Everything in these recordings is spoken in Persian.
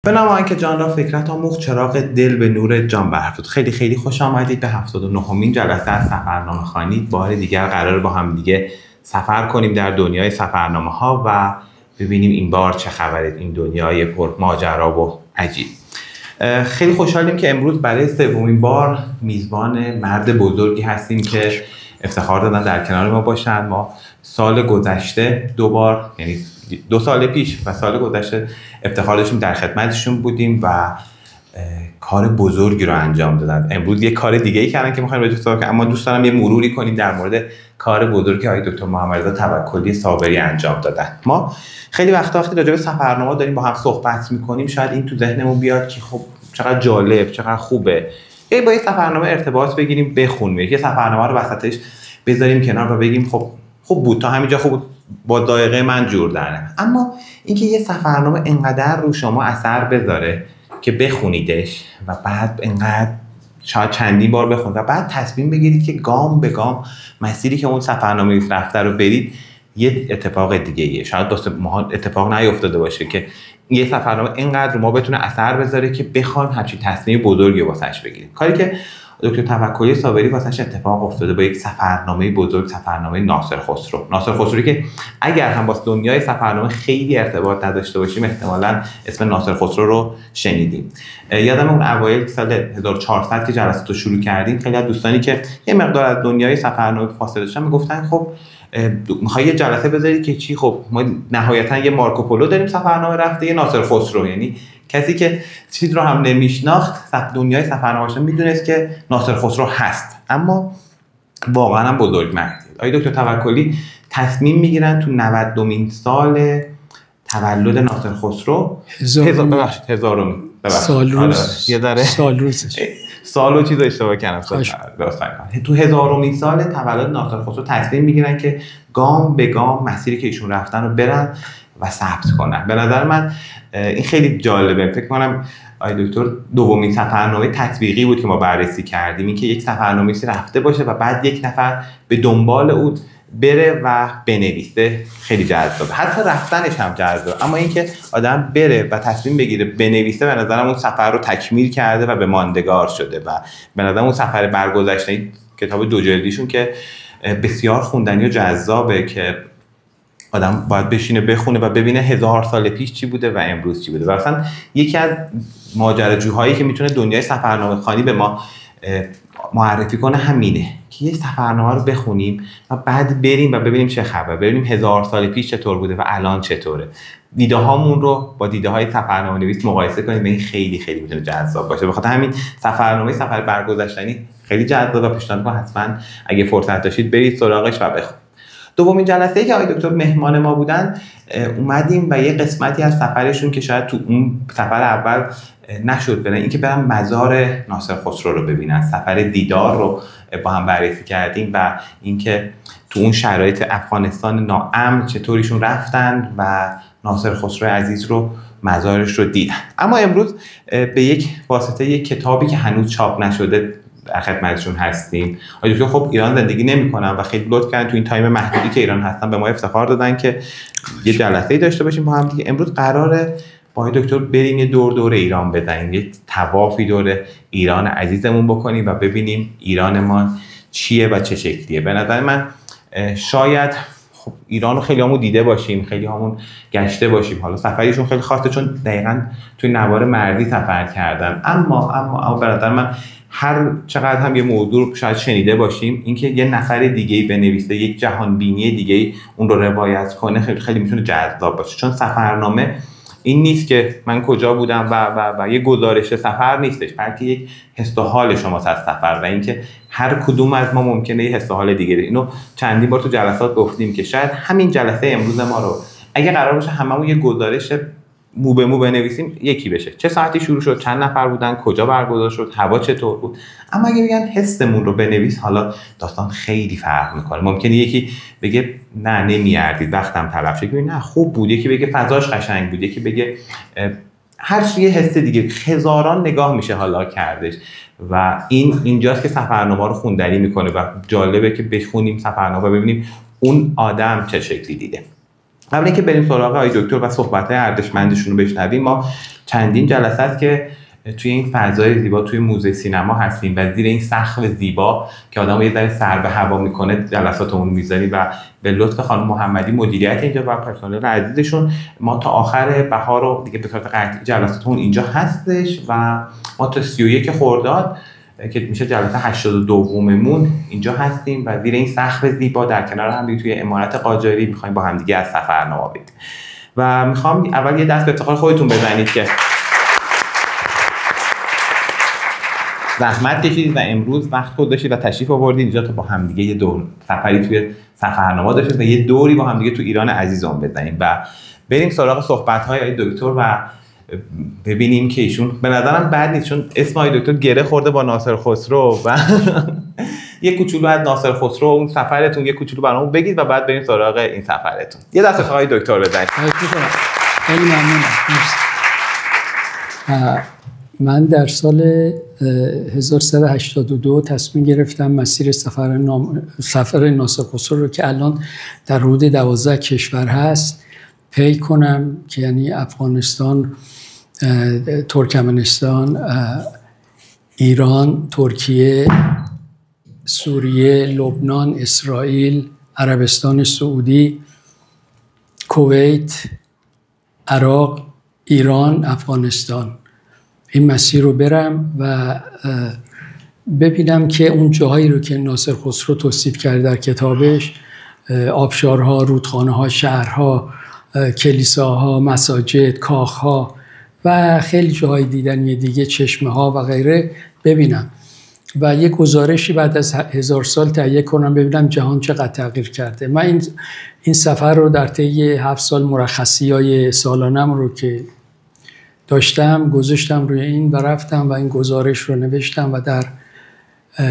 به نام آنکه جان را فکرت آموخت، چراغ دل به نور جان برافروخت. خیلی خیلی خوش آمدید به 79مین جلسه از سفرنامه خوانی. بار دیگر قرار با هم دیگه سفر کنیم در دنیای سفرنامه ها و ببینیم این بار چه خبره، این دنیای پر ماجرا و عجیب. خیلی خوشحالیم که امروز برای سومین بار میزبان مرد بزرگی هستیم که افتخار دادن در کنار ما باشن. ما سال گذشته دو بار، یعنی 2 سال پیش و سال گذشته افتخار داشتیم در خدمتشون بودیم و کار بزرگی رو انجام دادن. امروز یه کار دیگه ای کردن که می‌خوایم راجع بهش صحبت کنیم، اما دوست دارم یه مروری کنیم در مورد کار بزرگی که آقای دکتر محمدرضا توکلی صابری انجام دادن. ما خیلی وقتا وقتی راجع به سفرنامه داریم با هم صحبت می‌کنیم، شاید این تو ذهنمون بیاد که خب چقدر جالب، چقدر خوبه، یا با یه سفرنامه ارتباط بگیریم بخونیم، یه سفرنامه رو وسطش بذاریم کنار و بگیم خب خوب بود، تا همینجا خوب بود، با دایره من جور درنه. اما اینکه یه سفرنامه انقدر رو شما اثر بذاره که بخونیدش و بعد انقدر شاید چندین بار بخونید و بعد تصمیم بگیرید که گام به گام مسیری که اون سفرنامه رفته رو برید، یه اتفاق دیگه ایه. شاید دوست ما اتفاق نیفتاده باشه که یه سفرنامه اینقدر ما بتونه اثر بذاره که بخوایم همچین تصمیم بزرگی واسش بگیریم. کاری که دکتر توکلی صابری واسش اتفاق افتاده با یک سفرنامه بزرگ، سفرنامه ناصر خسروی که اگر هم با دنیای سفرنامه خیلی ارتباط نداشته باشیم احتمالاً اسم ناصر خسرو رو شنیدیم. یادم اون اوایل سال 1400 که جلسات رو شروع کردیم، خیلی از دوستانی که یه مقدار از دنیای سفرنامه فاصله داشتن میگفتن خب میخوای یه جلسه بذاری که چی، خب ما نهایتا یه مارکوپولو داریم سفرنامه رفته، یه ناصر خسرو، یعنی کسی که چیز رو هم نمیشناخت دنیای سفرنامه‌اش میدونست که ناصر خسرو هست، اما واقعا هم بزرگ مردی. آقای دکتر توکلی تصمیم میگیرن تو 90مین سال تولد ناصر خسرو، سالو چیز اشتباه کردم، تو 1000مین سال تولد ناصر خسرو تصمیم میگیرن که گام به گام مسیری که ایشون رفتن رو برن و ثبت کنن. به نظر من این خیلی جالبه. فکر کنم آقای دکتر دومین سفرنامه تطبیقی بود که ما بررسی کردیم، این که یک سفرنامه‌ای رفته باشه و بعد یک نفر به دنبال اون بره و بنویسه. خیلی جذابه، حتی رفتنش هم جذابه، اما اینکه آدم بره و تصمیم بگیره بنویسه به نظرم اون سفر رو تکمیل کرده و به ماندگار شده. و به نظرم اون سفر برگذشته کتاب 2 جلدیشون که بسیار خوندنی و جذابه که آدم باید بشینه بخونه و ببینه 1000 سال پیش چی بوده و امروز چی بوده. و اصلا یکی از ماجراجوهایی که میتونه دنیای سفرنامه خوانی به ما معرفی کنه همینه که یه سفرنامه رو بخونیم و بعد بریم و ببینیم چه خبر، ببینیم 1000 سال پیش چطور بوده و الان چطوره، دیده هامون رو با دیده های سفرنامه نویس مقایسه کنیم. این خیلی خیلی میتونه جذاب باشه. بخاطر همین سفر برگذشتنی خیلی جذاب و پیشنهاد می‌کنم حتما اگه فرصت داشتید برید سراغش و بخونید. دومین جلسه‌ای که آقای دکتر مهمان ما بودن اومدیم و یه قسمتی از سفرشون که شاید تو اون سفر اول نشد برن، این که برن مزار ناصر خسرو رو ببینن، سفر دیدار رو با هم بررسی کردیم و اینکه تو اون شرایط افغانستان ناامن چطوریشون رفتن و ناصر خسرو عزیز رو مزارش رو دیدن. اما امروز به یک واسطه یک کتابی که هنوز چاپ نشده در خدمتشون هستیم. آقای دکتر خب ایران زندگی نمی‌کنن و خیلی لطف کردن تو این تایم محدودی که ایران هستن به ما افتخار دادن که یه جلسه‌ای داشته باشیم با هم دیگه. امروز قراره با آقای دکتر بریم یه دور ایران بزنیم، یه طوافی دور ایران عزیزمون بکنیم و ببینیم ایران ما چیه و چه شکلیه. به نظر من شاید خب ایران رو خیلی همون دیده باشیم، خیلی همون گشته باشیم، حالا سفریشون خیلی خاصه چون دقیقاً توی نوار مردی سفر کردن، اما به نظر من هر چقدر هم یه موضوع شاید شنیده باشیم، اینکه یه نفر دیگه‌ای بنویسه، یک جهان بینی دیگه‌ای اون رو روایت کنه، خیلی خیلی میتونه جذاب باشه. چون سفرنامه این نیست که من کجا بودم و یه گزارش سفر نیستش، بلکه یک حس و حال شماست از سفر و اینکه هر کدوم از ما ممکنه یه حس و حال دیگه. اینو چندین بار تو جلسات گفتیم که شاید همین جلسه امروز ما رو اگه قرار باشه هممون یه گزارش مو به مو بنویسیم یکی بشه، چه ساعتی شروع شد، چند نفر بودن، کجا برگزار شد، هوا چطور بود. اما اگه بگن حسمون رو بنویس، حالا داستان خیلی فرق میکنه. ممکنه یکی بگه نه نمیاردید وقتم تلف شد، نه خوب بود، یکی بگه فضاش قشنگ بود، یکی بگه هر چیه حس دیگه. هزاران نگاه میشه حالا کردش و اینجاست که سفرنامه رو خوندنی میکنه و جالبه که بخونیم سفرنامه ببینیم اون آدم چه شکلی دیده. قبل اینکه بریم سراغ آقای دکتر و صحبت‌های ارزشمندشون رو بشنویم، ما چندین جلسه است که توی این فضای زیبا توی موزه سینما هستیم و زیر این سقف زیبا که آدمو یه ذره سر به هوا میکنه جلساتمون میذاریم و به لطف خانم محمدی مدیریت اینجا و پرسنل عزیزشون ما تا آخر بهار رو دیگه به صورت قطعی جلساتمون اینجا هستش و ما تا 31 خرداد که میشه جلسه 82مون اینجا هستیم و زیر این سقف زیبا در کنار هم دیگه توی عمارت قاجاری میخوایم با هم دیگه از سفرنامه بریم و میخوام اول یه دست به افتخار خودتون بزنید که زحمت کشیدید و امروز وقت گذاشتید و تشریف آوردید اینجا تا با هم دیگه یه دور سفری توی سفرنامه داشتید و یه دوری با هم دیگه تو ایران عزیزمون بزنیم و بریم سراغ صحبت‌های آقای دکتر و ببینیم که ایشون به نظرم بد نیست، چون اسم آقای دکتر گره خورده با ناصر خسرو و یه کوچولو از ناصر خسرو اون سفرتون یه کوچولو برامون بگید و بعد بریم سراغ این سفرتون. یه دست آقای دکتر بزنید. خیلی ممنونم. من در سال 1382 تصمیم گرفتم مسیر سفر ناصر خسرو رو که الان در حدود 12 کشور هست پی کنم، که یعنی افغانستان، ترکمنستان، ایران، ترکیه، سوریه، لبنان، اسرائیل، عربستان سعودی، کویت، عراق، ایران، افغانستان، این مسیر رو برم و ببینم که اون جاهایی رو که ناصر خسرو توصیف کرده در کتابش، آبشارها، رودخانه‌ها، شهرها، کلیساها، مساجد، کاخها و خیلی جاهای دیدنی دیگه، چشمه ها و غیره ببینم و یک گزارشی بعد از 1000 سال تهیه کنم ببینم جهان چقدر تغییر کرده. من این سفر رو در طی 7 سال مرخصی‌های سالانم رو که داشتم گذاشتم روی این و رفتم و این گزارش رو نوشتم و در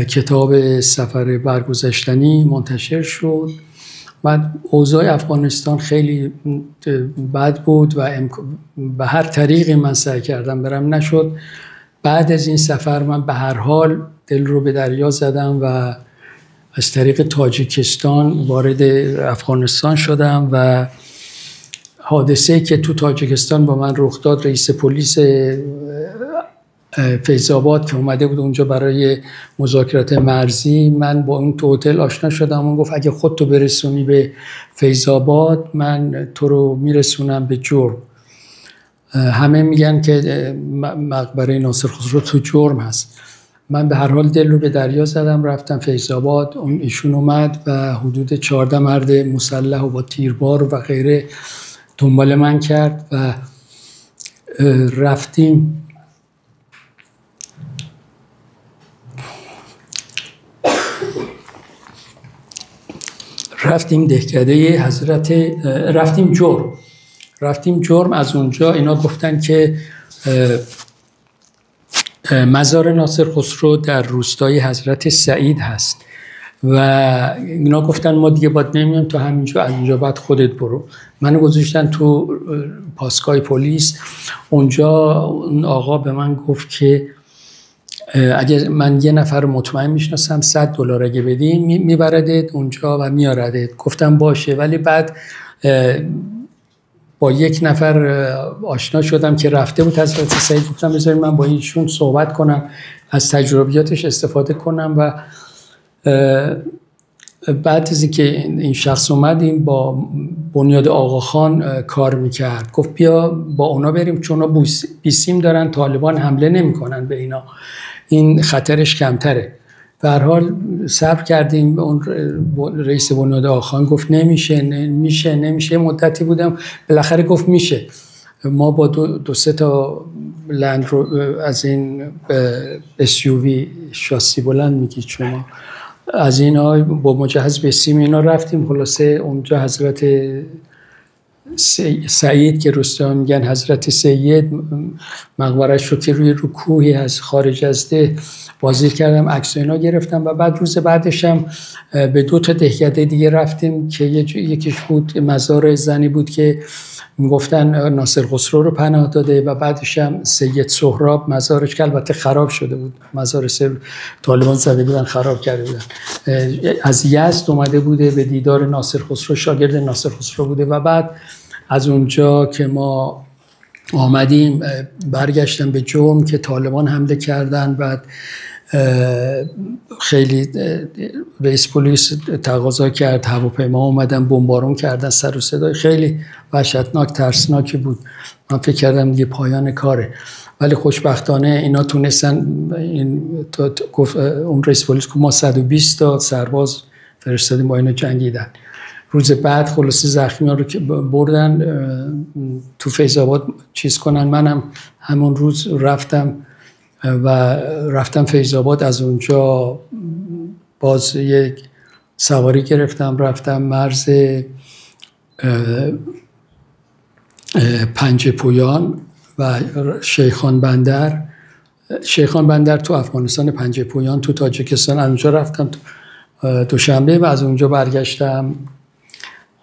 کتاب سفر برگذشتنی منتشر شد. بعد اوضاع افغانستان خیلی بد بود و به هر طریقی من سعی کردم برم، نشد. بعد از این سفر من به هر حال دل رو به دریا زدم و از طریق تاجیکستان وارد افغانستان شدم و حادثه‌ای که تو تاجیکستان با من رخ داد، رئیس پلیس فیض‌آباد که اومده بود اونجا برای مذاکرات مرزی، من با اون تو هتل آشنا شدم. اون گفت اگه خودتو برسونی به فیض‌آباد من تو رو میرسونم به جرم. همه میگن که مقبره ناصر خسرو تو جرم هست. من به هر حال دل رو به دریا زدم، رفتم فیض‌آباد. اون ایشون اومد و حدود 14 مرد مسلح و با تیربار و غیره دنبال من کرد و رفتیم دهکده حضرت، رفتیم جرم. از اونجا اینا گفتن که مزار ناصر خسرو در روستای حضرت سعید هست و اینا گفتن ما دیگه باید نمیام تو همینجا، از اینجا بعد خودت برو. منو گذاشتن تو پاسگاه پلیس. اونجا اون آقا به من گفت که اگه من یه نفر مطمئن میشناسم $100 اگه بدی میبردت اونجا و میاردت. گفتم باشه، ولی بعد با یک نفر آشنا شدم که رفته بود حضرت سعید. گفتم بذارید من با ایشون صحبت کنم، از تجربیاتش استفاده کنم و بعد از اینکه این شخص اومد، این با بنیاد آقاخان کار میکرد، گفت بیا با اونا بریم چون اونا بیسیم دارن، طالبان حمله نمیکنن به اینا، این خطرش کمتره. به هر حال صبر کردیم. اون رئیس بنیاد آقاخان گفت نمیشه. مدتی بودم، بالاخره گفت میشه. ما با دو سه تا لند رو از این SUV شاسی بلند میگید شما، از اینا با مجهز به سیم اینا رفتیم. خلاصه اونجا حضرت سعید که روستا میگن حضرت سید، مقبرش رو که روی کوهی از خارج از ده بازدید کردم، عکس اینا گرفتم و بعد روز بعدش هم به 2 تا دهکده دیگه رفتیم که یکیش بود مزار زنی بود که میگفتن ناصر خسرو رو پناه داده و بعدش هم سید سهراب مزارش که البته خراب شده بود، مزار طالبان زده بودن خراب کرده بودن، از یزد اومده بوده به دیدار ناصر خسرو، شاگرد ناصر خسرو بوده و بعد از اونجا که ما آمدیم برگشتم به جرم که طالبان حمله کردن. بعد خیلی رئیس پلیس تقاضا کرد، هواپیما اومدن بمبارون کردن، سر و صدای خیلی وحشتناک ترسناکی بود. من فکر کردم دیگه پایان کاره، ولی خوشبختانه اینا تونستن. اون رئیس پلیس که ما 120 تا سرباز فرستادیم با اینا جنگیدن. روز بعد خلاصه زخمی ها رو که بردن تو فیض آباد چیز کنن. منم همون روز رفتم فیض آباد. از اونجا باز یک سواری گرفتم رفتم مرز پنجه پویان و شیخان بندر تو افغانستان، پنجه پویان تو تاجیکستان. از اونجا رفتم دوشنبه و از اونجا برگشتم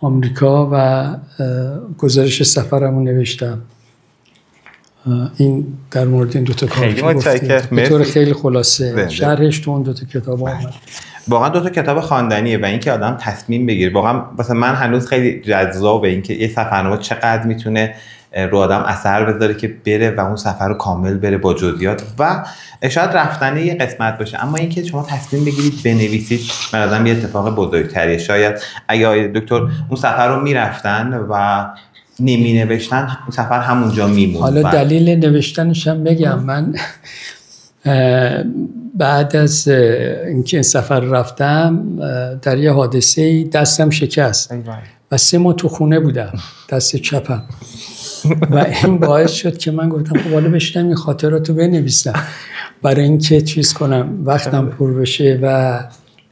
آمریکا و گزارش سفرمو نوشتم. این در مورد این دو تا کار به طور خیلی خلاصه شرحش تو اون دو تا کتاب اومد. واقعا دو تا کتاب خواندنیه و اینکه آدم تصمیم بگیره. واقعا مثلا من هنوز خیلی جذابه اینکه یه سفرنامه چقدر میتونه رو آدم اثر بذاره که بره و اون سفر رو کامل بره با جزئیات و شاید رفتنه یه قسمت باشه، اما اینکه شما تصمیم بگیرید بنویسید من آدم یه اتفاق بزرگتریه. شاید اگه دکتر اون سفر رو میرفتن و نمی نوشتن اون سفر همونجا میموند. حالا دلیل نوشتنش هم بگم. من بعد از اینکه این سفر رفتم در یه حادثه دستم شکست و 3 ماه تو خونه بودم، دست چپم و این باعث شد که من گفتم خب حالا بشینم این خاطراتو بنویسم برای اینکه چیز کنم وقتم پر بشه. و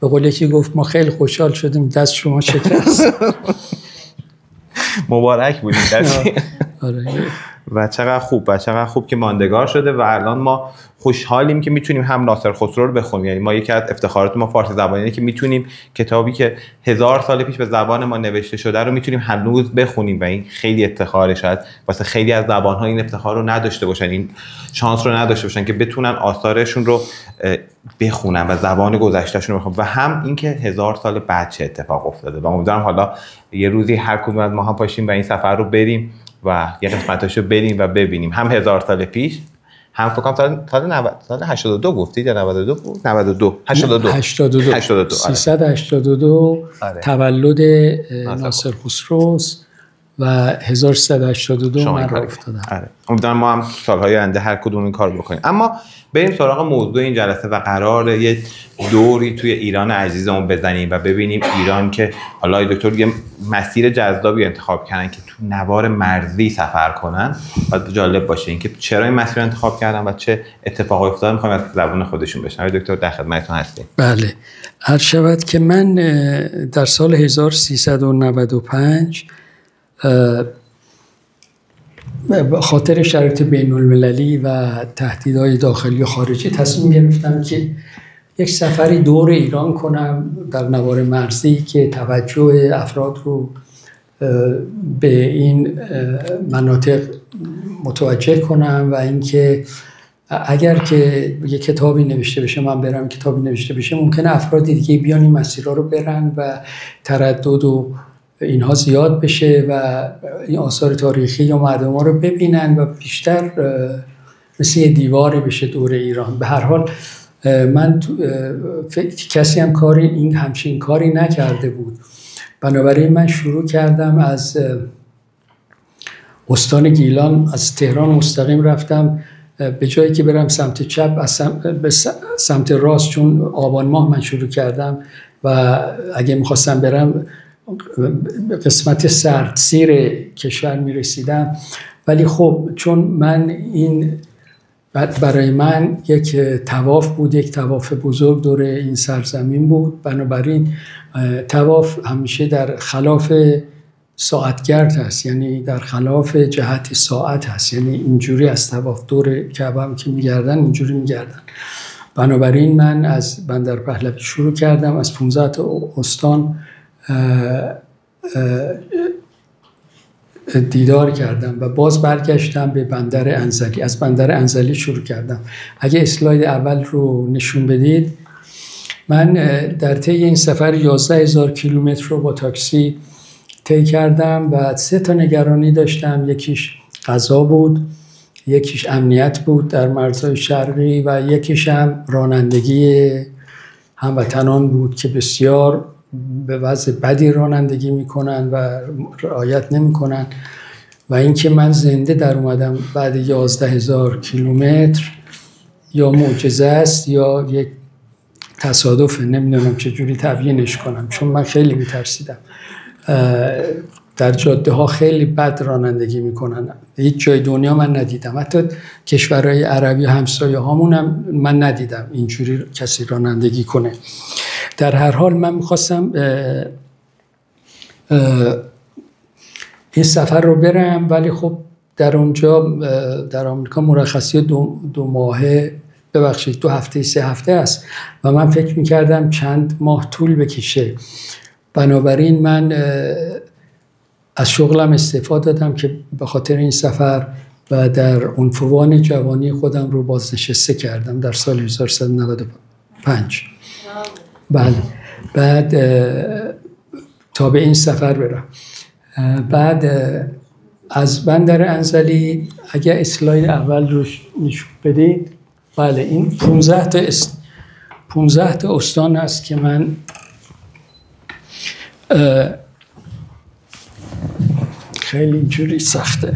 به قول یکی گفت ما خیلی خوشحال شدیم دست شما شکست. مبارک بودید دستی. و چقدر خوب که ماندگار شده و الان ما خوشحالیم که میتونیم هم ناصر خسرو رو بخونیم. یعنی ما یکی از افتخارات ما فارسی زبانیه که میتونیم کتابی که 1000 سال پیش به زبان ما نوشته شده رو میتونیم هنوز بخونیم و این خیلی افتخاره. شاید واسه خیلی از زبان‌ها این افتخار رو نداشته باشن، این شانس رو نداشته باشن که بتونن آثارشون رو بخونن و زبان گذشتهشون رو بخونن و هم اینکه 1000 سال بعد چه اتفاق افتاده. و امیدوارم حالا یه روزی هر کدوم از ما هم پاشیم و این سفر رو بریم و یه قسمتاشو بریم و ببینیم، هم 1000 سال پیش هم فکر کنم سال 82 گفتید یا 92 بود؟ 82 382 تولد ناصر خسرو و 1382 من را افتادم. امیدوارم ما هم سالهای آینده هر کدوم این کار بکنیم. اما بریم سراغ موضوع این جلسه و قراره یه دوری توی ایران عزیزمون بزنیم و ببینیم ایران که حالا دکتر یه مسیر جذابی انتخاب کردن که تو نوار مرزی سفر کنن و جالب باشه اینکه چرا این مسیر انتخاب کردن و چه اتفاقی افتاد. می‌خوایم از زبان خودشون بشنویم. دکتر در خدمتتون هستیم. بله، عرض شود که من در سال 1395 خاطر شرایط بین المللی و تهدیدهای داخلی و خارجی تصمیم گرفتم که یک سفری دور ایران کنم در نوار مرزی که توجه افراد رو به این مناطق متوجه کنم و اینکه اگر که یک کتابی نوشته بشه، من برم کتابی نوشته بشه، ممکنه افراد دیگه بیان این مسیرها رو برن و تردد و اینها زیاد بشه و این آثار تاریخی یا مردم ها رو ببینن و بیشتر مثل یه دیواری بشه دور ایران. به هر حال من کسی هم همچین کاری نکرده بود، بنابراین من شروع کردم از استان گیلان، از تهران مستقیم رفتم. به جایی که برم سمت چپ به سمت راست، چون آبان ماه من شروع کردم و اگه میخواستم برم قسمت سردسیر کشور میرسیدم. ولی خب چون من این برای من یک طواف بود، یک طواف بزرگ دور این سرزمین بود، بنابراین طواف همیشه در خلاف ساعتگرد هست، یعنی در خلاف جهت ساعت هست، یعنی اینجوری از طواف دور کعبه هم که میگردن اینجوری میگردن. بنابراین من از بندر پهلوی شروع کردم، از 15 تا استان دیدار کردم و باز برگشتم به بندر انزلی. از بندر انزلی شروع کردم. اگه اسلاید اول رو نشون بدید، من در طی این سفر 11,000 کیلومتر رو با تاکسی طی کردم و 3 تا نگرانی داشتم. یکیش غذا بود، یکیش امنیت بود در مرزهای شرقی و یکیش هم رانندگی هموطنان بود که بسیار به وضع بدی رانندگی میکنن و رعایت نمیکنن و اینکه من زنده در اومدم بعد 11,000 کیلومتر یا معجزه است یا یک تصادف، نمیدونم چجوری تبیینش کنم، چون من خیلی میترسیدم. در جاده ها خیلی بد رانندگی میکنن، هیچ جای دنیا من ندیدم، حتی کشورهای عربی همسایه هامونم من ندیدم اینجوری کسی رانندگی کنه. در هر حال من میخواستم این سفر رو برم، ولی خب در اونجا در آمریکا مرخصی 2 ماهه، ببخشید 2 هفته 3 هفته است و من فکر میکردم چند ماه طول بکشه. بنابراین من از شغلم استفاده دادم که به خاطر این سفر و در عنفوان جوانی خودم رو بازنشسته کردم در سال 1395. بله. بعد تا به این سفر برم. بعد از بندر انزلی اگه اسلاید اول رو نشون بدید، بله این 15 تا استان هست که من خیلی اینجوری سخته.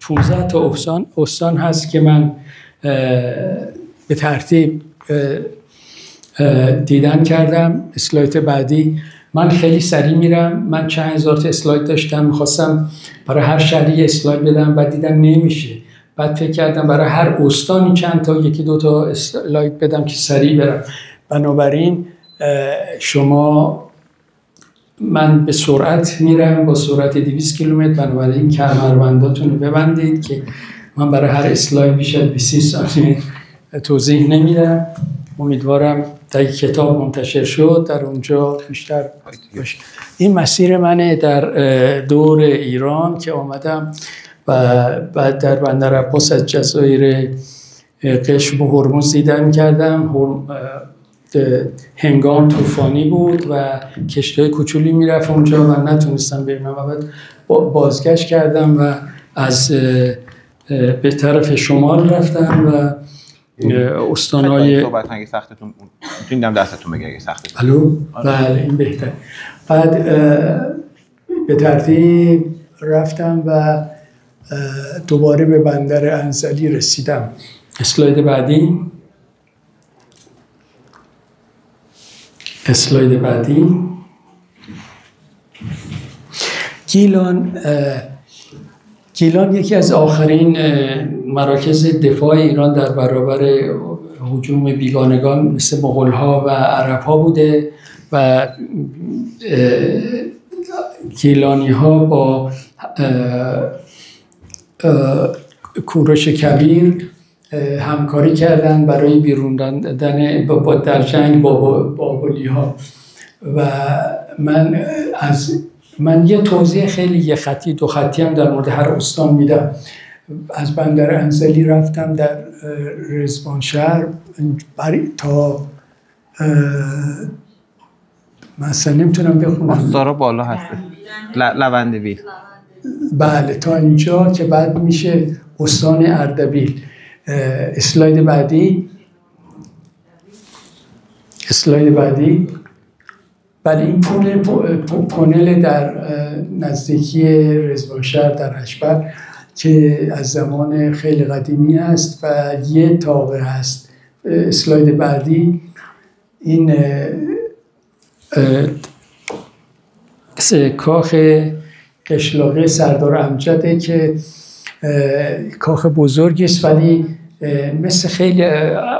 15 تا استان هست که من به ترتیب دیدن کردم. اسلاید بعدی من خیلی سریع میرم، من چند هزار تا اسلاید داشتم، میخواستم برای هر شهری اسلاید بدم، بعد دیدم نمیشه. بعد فکر کردم برای هر استانی چند تا 1-2 تا اسلاید بدم که سریع برم. بنابراین من به سرعت میرم، با سرعت 200 کیلومتر. بنابراین کمربنداتون رو ببندید که من برای هر اسلاید بیش از 20 ثانیه توضیح نمیدم. امیدوارم در کتاب منتشر شد در اونجا بیشتر باشه. این مسیر منه در دور ایران که آمدم و بعد در بندر عباس از جزایر قشم و هرمز دیدن کردم. هنگام طوفانی بود و کشتی‌های کوچولی میرفت اونجا و نتونستم بریم. بعد بازگشت کردم و از به طرف شمال رفتم و استانهای صحبت اگه سختتون میتونیدم دستتون بگیرم اگه سختتون. الو بله این بهتر. بعد به ترتیب رفتم و دوباره به بندر انزلی رسیدم. اسلاید بعدی. گیلان یکی از آخرین مراکز دفاع ایران در برابر هجوم بیگانگان مثل مغول‌ها و عرب‌ها بوده و گیلانی‌ها با کوروش کبیر همکاری کردن برای بیرون دادن در جنگ با بابلی‌ها و من یه توضیح خیلی 1 خطی 2 خطی هم در مورد هر استان میدم. از بندر انزلی رفتم در رزوانشهر تا مثلا نمیتونم بخونم، استارا بالا هست، لوندویل. بله تا اینجا که بعد میشه استان اردبیل. اسلاید بعدی. بله این پونل در نزدیکی رزوانشهر در اشبر که از زمان خیلی قدیمی است و یه تاقه هست. اسلاید بعدی این کاخ قشلاقه سردار امجده که کاخ بزرگی است، ولی مثل خیلی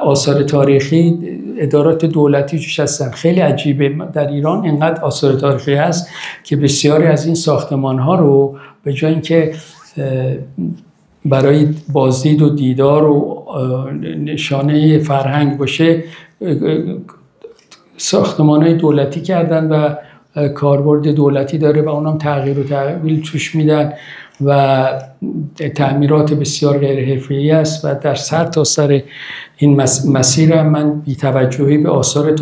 آثار تاریخی ادارات دولتی توش هستن. خیلی عجیبه در ایران اینقدر آثار تاریخی هست که بسیاری از این ساختمان ها رو به جای اینکه برای بازدید و دیدار و نشانه فرهنگ باشه ساختمان های دولتی کردن و کاربرد دولتی داره و اونم تغییر و تحویل توش میدن و تعمیرات بسیار غیر حرفه‌ای است و در سر تا سر این مسیر من بی‌توجهی به آثار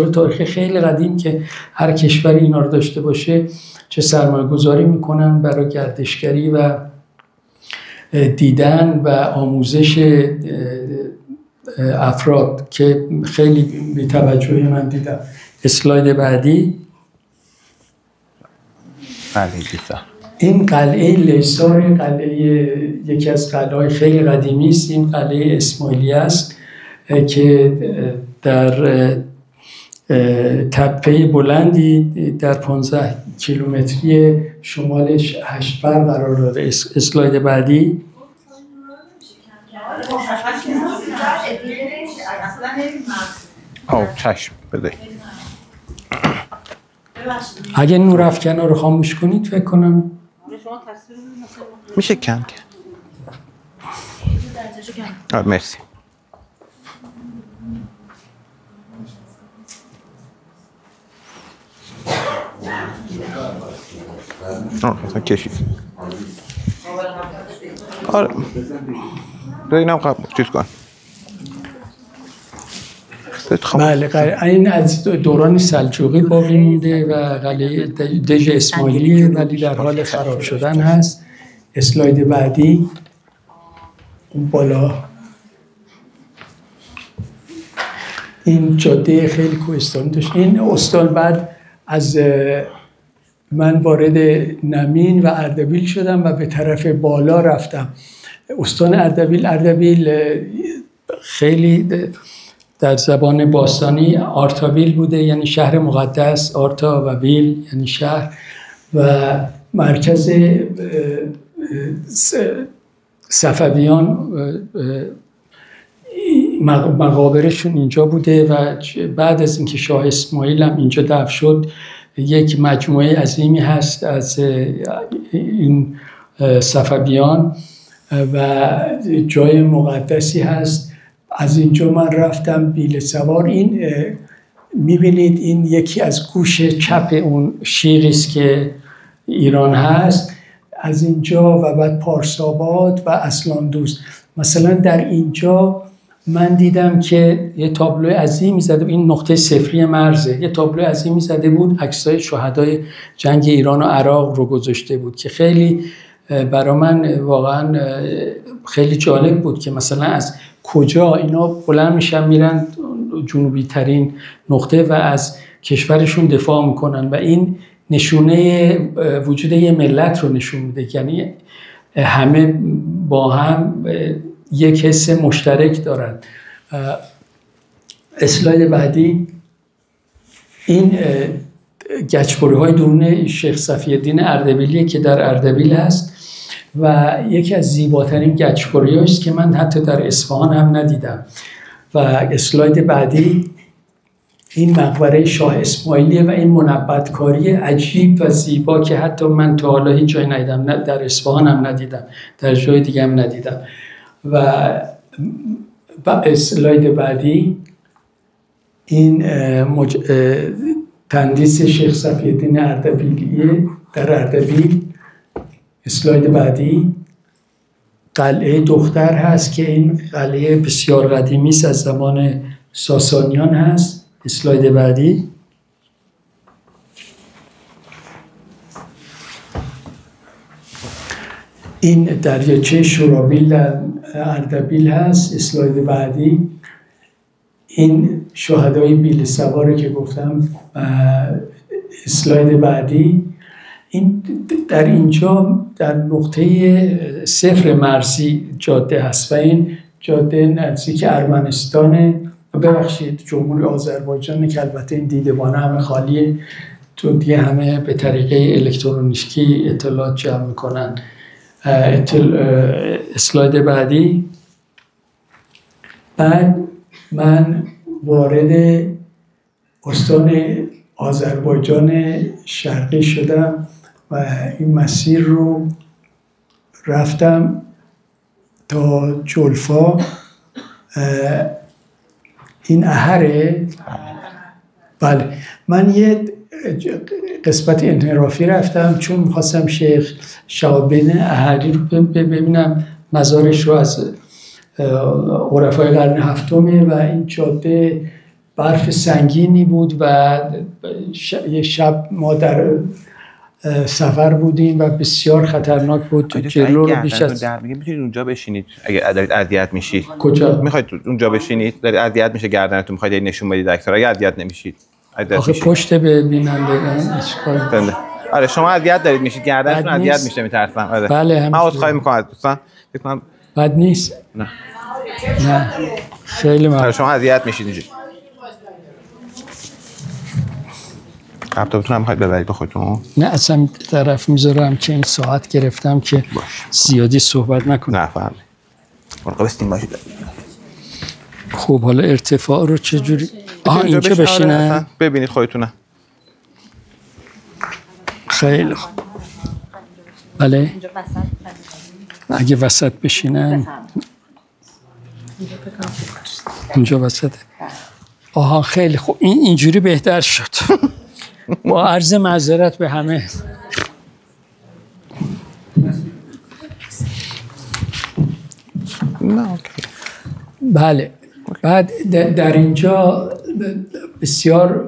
تاریخی خیلی قدیم که هر کشوری اینا رو داشته باشه چه سرمایه‌گذاری میکنن برای گردشگری و دیدن و آموزش افراد که خیلی بی‌توجهی من دیدم. اسلاید بعدی. این قلعه لیسار، یکی از قلعه‌های خیلی قدیمی است. این قلعه اسماعیلی است که در تپه بلندی در 15 کیلومتری شمالش هشت‌بر قرار داره. اسلاید بعدی. چشم بده. اگه نورافکنا رو خاموش کنید فکر کنم میشه کم کرد. مرسی. کشید. آره اینم چیز کن. بله، این از دوران سلجوقی باقی مونده و قلعه دژ اسماعیلی ولی در حال خراب شدن هست. اسلاید بعدی. اون بالا این جاده خیلی کوهستانی داشت. این استان بعد از من وارد نمین و اردبیل شدم و به طرف بالا رفتم. استان اردبیل خیلی در زبان باستانی آرتاویل بوده، یعنی شهر مقدس. آرتا و ویل یعنی شهر و مرکز صفویان مقابرشون اینجا بوده و بعد از اینکه شاه اسماعیل هم اینجا دفن شد یک مجموعه عظیمی هست از این صفویان و جای مقدسی هست. از اینجا من رفتم بیل سوار. این میبینید این یکی از گوش چپ اون شیری است که ایران هست. از اینجا و بعد پارساباد و اصلاندوز. مثلا در اینجا من دیدم که یه تابلو عظیمی زده، این نقطه صفری مرزه، یه تابلو عظیمی زده بود، عکسای شهدای جنگ ایران و عراق رو گذاشته بود که خیلی برای من واقعا خیلی جالب بود که مثلا از کجا اینا بلند میشن میرن جنوبی ترین نقطه و از کشورشون دفاع میکنن و این نشونه وجود یه ملت رو نشون میده، یعنی همه با هم یک حس مشترک دارن. اسلاید بعدی. این گچبری های درون شیخ صفی‌الدین اردبیلیه که در اردبیل هست و یکی از زیباترین گچبری هاست که من حتی در اصفهان هم ندیدم. و اسلاید بعدی. این مقبره شاه اسماعیلیه و این منبت‌کاری عجیب و زیبا که حتی من تا حالا هیچ جای ندیدم، نه در اصفهان هم ندیدم، در جای دیگه هم ندیدم. و اسلاید بعدی. این تندیس شیخ صفی‌الدین اردبیلیه در اردبیل. اسلاید بعدی. قلعه دختر هست که این قلعه بسیار قدیمی است، از زمان ساسانیان هست. اسلاید بعدی. این دریاچه شورابیل در اردبیل هست. اسلاید بعدی. این شهدای بیل سواره که گفتم. اسلاید بعدی. این در اینجا در نقطه صفر مرزی جاده هست و این جاده نزدیک ارمنستان، ببخشید جمهوری آذربایجان که البته این دیدبانه همه خالیه، تو دیگه همه به طریقه الکترونیکی اطلاعات جمع میکنن. اسلاید بعدی. بعد من وارد استان آذربایجان شرقی شدم و این مسیر رو رفتم تا جلفا. این اهره. بله، من یه قسمت انحرافی رفتم چون میخواستم شیخ شهاب‌الدین احدی رو ببینم، مزارش رو از عرفای قرن هفتمه و این جاده برف سنگینی بود و یه شب ما در سفر بودیم و بسیار خطرناک بود. جلو رو بیش از میتونید اونجا بشینید اگه دارید اذیت میشید. کجا میخواید اونجا بشینید؟ دارید اذیت میشه گردنتون، میخواید نشون بدید اکثر اگه اذیت نمیشید. آخه پشت ببینندگان اشکال. آره شما اذیت دارید میشید، گردنتون اذیت میشه، میترسم. آره بله من عذرخواهی میکنم از دوستان. بد نیست. نه خیلی ممنون. شما اذیت میشید اینجوری. لپتاپتون هم میخواید ببرید به خودتون؟ نه اصلا طرف میذارم که این ساعت گرفتم که زیادی صحبت نکنم. نه فهمی. مراقب استیم باشید. خب حالا ارتفاع رو چجوری؟ اینجا بشینن؟ ببینید خودتونه. خیلی خوب. بله؟ اگه وسط بشینن اینجا وسطه. آها خیلی خوب، اینجوری بهتر شد. با عرض معذرت به همه. بله بعد در اینجا بسیار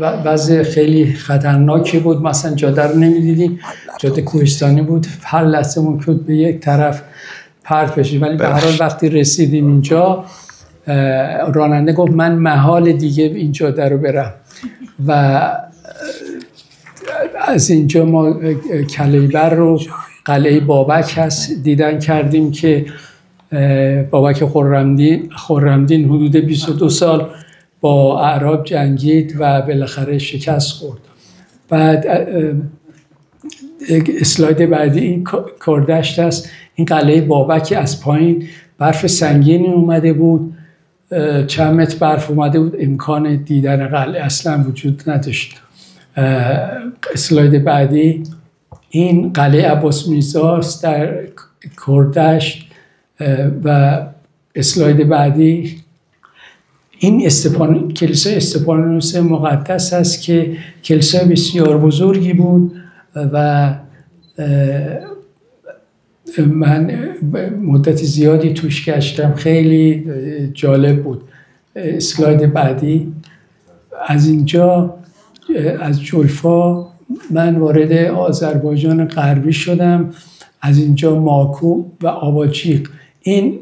وضع خیلی خطرناکی بود. مثلا جاده رو نمیدیدیم، جاده کوهستانی بود، هر لحظه ممکن به یک طرف پرت بشید. ولی به هر حال وقتی رسیدیم اینجا راننده گفت من محال دیگه این جاده رو برم و از اینجا ما کلیبر رو قلعه بابک هست دیدن کردیم که بابک خرمدین حدود 22 سال با اعراب جنگید و بالاخره شکست خورد. بعد اسلاید بعدی این کردشت است. این قلعه بابک از پایین برف سنگینی اومده بود، چند متر برف اومده بود، امکان دیدن قلعه اصلا وجود نداشت. اسلاید بعدی این قلعه عباس میرزاست در کردشت و اسلاید بعدی این کلیسای استپانوس مقدس هست که کلیسای بسیار بزرگی بود و من مدت زیادی توش گشتم، خیلی جالب بود. اسلاید بعدی از اینجا از جلفا من وارد آذربایجان غربی شدم، از اینجا ماکو و آباچیق. این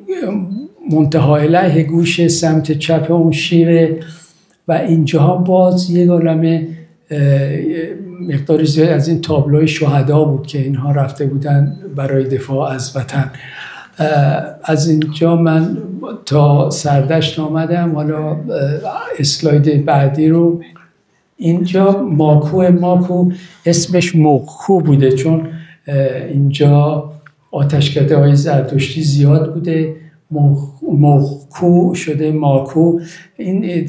منتهای له گوش سمت چپ اون شیره و اینجاها باز یک عالمه مقدار زیاد از این تابلوی شهدا بود که اینها رفته بودن برای دفاع از وطن. از اینجا من تا سردشت آمدم. حالا اسلاید بعدی رو اینجا ماکو اسمش موکو بوده چون اینجا آتشکده های زرتشتی زیاد بوده. موکو شده ماکو. این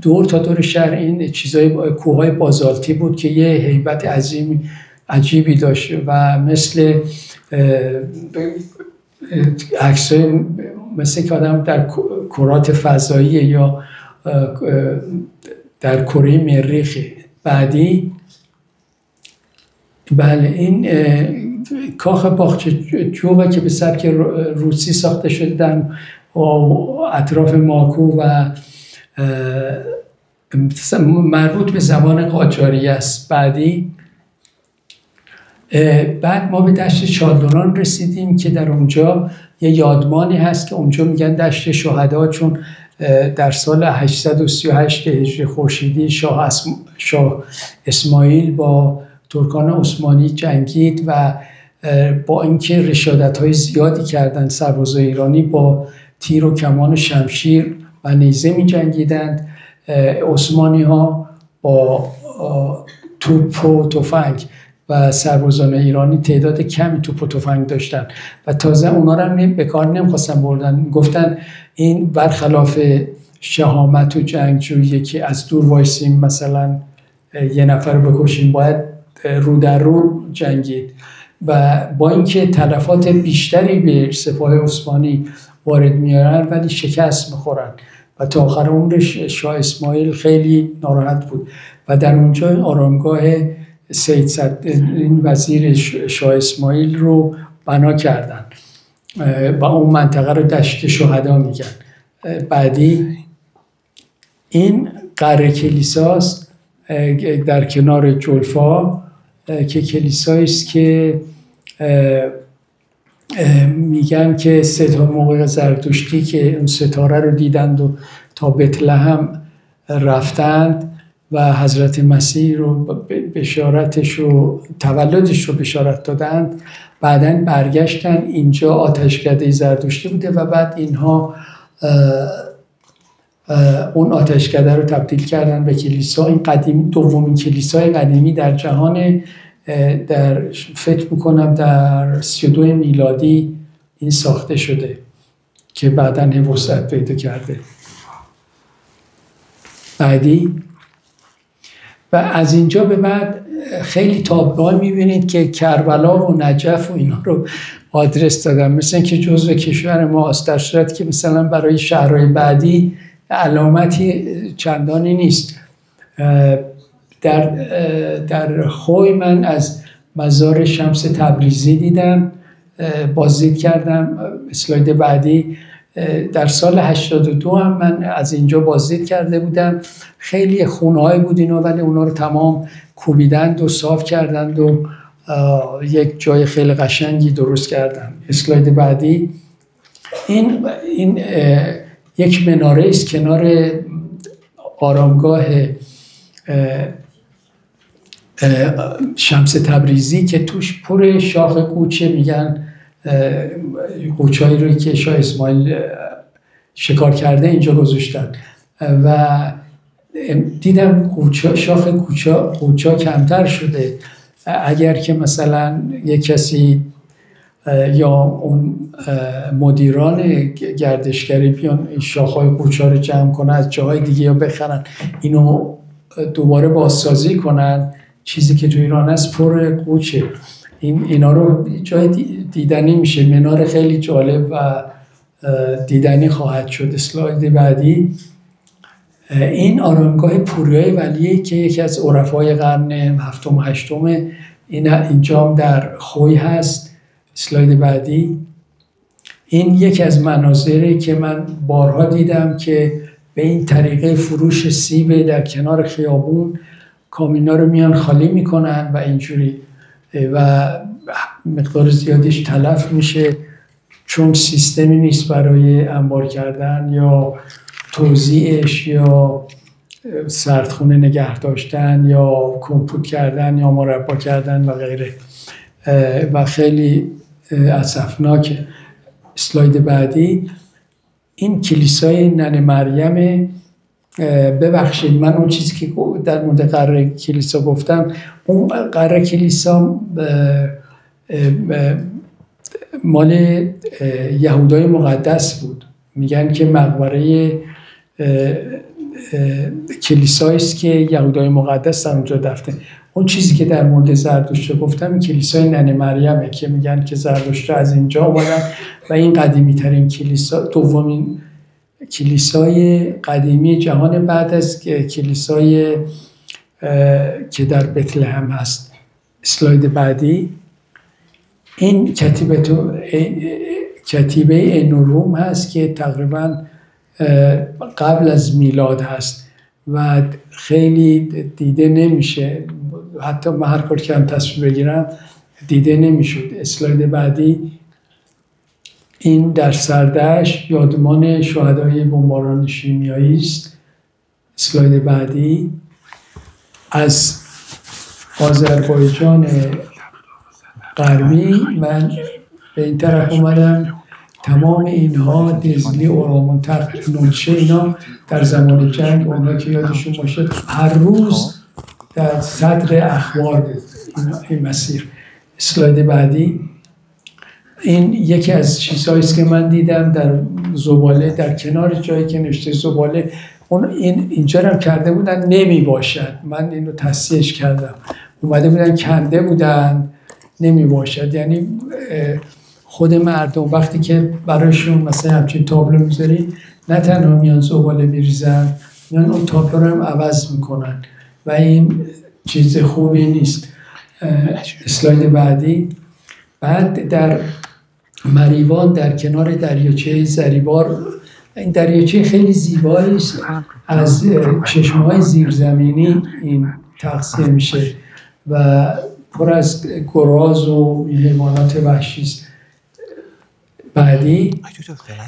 دور تا دور شهر این چیزای کوههای بازالتی بود که یه هیبت عجیبی داشت و مثل عکسای مثل که آدم در کرات فضایی یا در کره مریخ. بعدی بله این کاخ باغچه جوغه که به سبک روسی ساخته شده در اطراف ماکو و مربوط به زبان قاجاری است. بعد ما به دشت چالدران رسیدیم که در اونجا یه یادمانی هست که اونجا میگن دشت شهدا، چون در سال 838 هجری خورشیدی شاه اسماعیل با ترکان عثمانی جنگید و با اینکه رشادت‌های زیادی کردند سربازای ایرانی با تیر و کمان و شمشیر و نیزه می جنگیدند، عثمانی‌ها با توپ و تفنگ و سربازان ایرانی تعداد کمی توپ و تفنگ داشتن و تازه اونا رو به کار نمی‌خواستن بردن. گفتن این برخلاف شهامت و جنگجویی که از دور وایسیم مثلا یه نفر رو بکشیم، باید رو در رو جنگید و با اینکه تلفات بیشتری به سپاه عثمانی وارد میارن ولی شکست میخورن و تا آخر عمرش شاه اسماعیل خیلی ناراحت بود و در اونجا آرامگاه سید این وزیر شاه اسماعیل رو بنا کردن و اون منطقه رو دشت شهدا میگن. بعدی این قره کلیساست در کنار جلفا که کلیسایی است که میگن که موقع زرتشتی که اون ستاره رو دیدند و تا بتلهم رفتند و حضرت مسیح رو بشارتش رو تولدش رو بشارت دادند، بعداً برگشتن اینجا آتشکده زرتشتی بوده و بعد اینها اون آتشکده رو تبدیل کردن به کلیسا. این قدیم دومین کلیسای قدیمی در جهان، در فکر میکنم در 32 میلادی این ساخته شده که بعداً وسعت پیدا کرده. بعدی و از اینجا به بعد خیلی تابلوها میبینید که کربلا و نجف و اینا رو آدرس دادن، مثل اینکه جزو کشور ما است، در صورت که مثلا برای شهرهای بعدی علامتی چندانی نیست. در خوی من از مزار شمس تبریزی دیدم، بازدید کردم. اسلاید بعدی در سال 82 هم من از اینجا بازدید کرده بودم. خیلی خونه‌ای بود اینا، ولی اونا رو تمام کوبیدند و صاف کردند و یک جای خیلی قشنگی درست کردن. اسلاید بعدی این یک مناره است کنار آرامگاه شمس تبریزی که توش پر شاخ قوچه، میگن قوچه‌ای روی که شاه اسماعیل شکار کرده اینجا گذاشتن و دیدم شاخ قوچه کمتر شده. اگر که مثلا یک کسی یا اون مدیران گردشگری بیان شاخهای قوچه رو جمع کنن از جاهای دیگه یا بخرن، اینو دوباره بازسازی کنن، چیزی که تو ایران هست پر قوچه، اینا رو جای دیدنی میشه. منار خیلی جالب و دیدنی خواهد شد. اسلاید بعدی این آرامگاه پوریای ولیه که یکی از عرفای قرن هفتم و هشتم، اینجا هم در خوی هست. اسلاید بعدی این یکی از مناظری که من بارها دیدم که به این طریقه فروش سیب در کنار خیابون کامینا رو میان خالی میکنن و اینجوری و مقدار زیادیش تلف میشه چون سیستمی نیست برای انبار کردن یا توزیعش یا سردخونه نگه داشتن یا کمپوت کردن یا مربا کردن و غیره و خیلی اسفناکه. اسلاید بعدی این کلیسای ننه مریم. ببخشید من اون چیزی که در مورد قره کلیسا گفتم، اون قره کلیسا مال یهودای مقدس بود. میگن که مقبره کلیسایی است که یهودای مقدس در اونجا دفنه. اون چیزی که در مورد زرتشت گفتم این کلیسای ننه مریمه که میگن که زرتشت از اینجا اومدن و این قدیمی ترین کلیسا، دومین کلیسای قدیمی جهان بعد از کلیسای که در بتلهم هست. اسلاید بعدی این کتیبه اینوروم هست که تقریبا قبل از میلاد هست و خیلی دیده نمیشه، حتی من هر کار که هم تصویر بگیرم دیده نمیشد. اسلاید بعدی این در سردشت یادمان شهدای بمباران شیمیایی است. اسلاید بعدی از آذربایجان غربی من به این طرف اومدم. تمام اینها دزلی، اورامونتر، نونچه، اینا در زمان جنگ اونها که یادشون باشه هر روز در صدر اخبار بود این مسیر. اسلاید بعدی این یکی از چیزهایی است که من دیدم در زباله، در کنار جایی که نوشته زباله، اون اینجا هم کرده بودن نمی باشد. من اینو تصحیحش کردم، اومده بودن کنده بودن نمی باشد. یعنی خود مردم وقتی که برایشون مثلا همچین تابلو میذاری، نه تنها میان زباله میریزن، میان اون تابلو رو هم عوض میکنن. و این چیز خوبی نیست. اسلاید بعدی. بعد در مریوان در کنار دریاچه زریبار، این دریاچه خیلی زیبایی است، از چشمه‌های زیرزمینی این تغذیه میشه و پر از گراز و حیوانات وحشی است. بعدی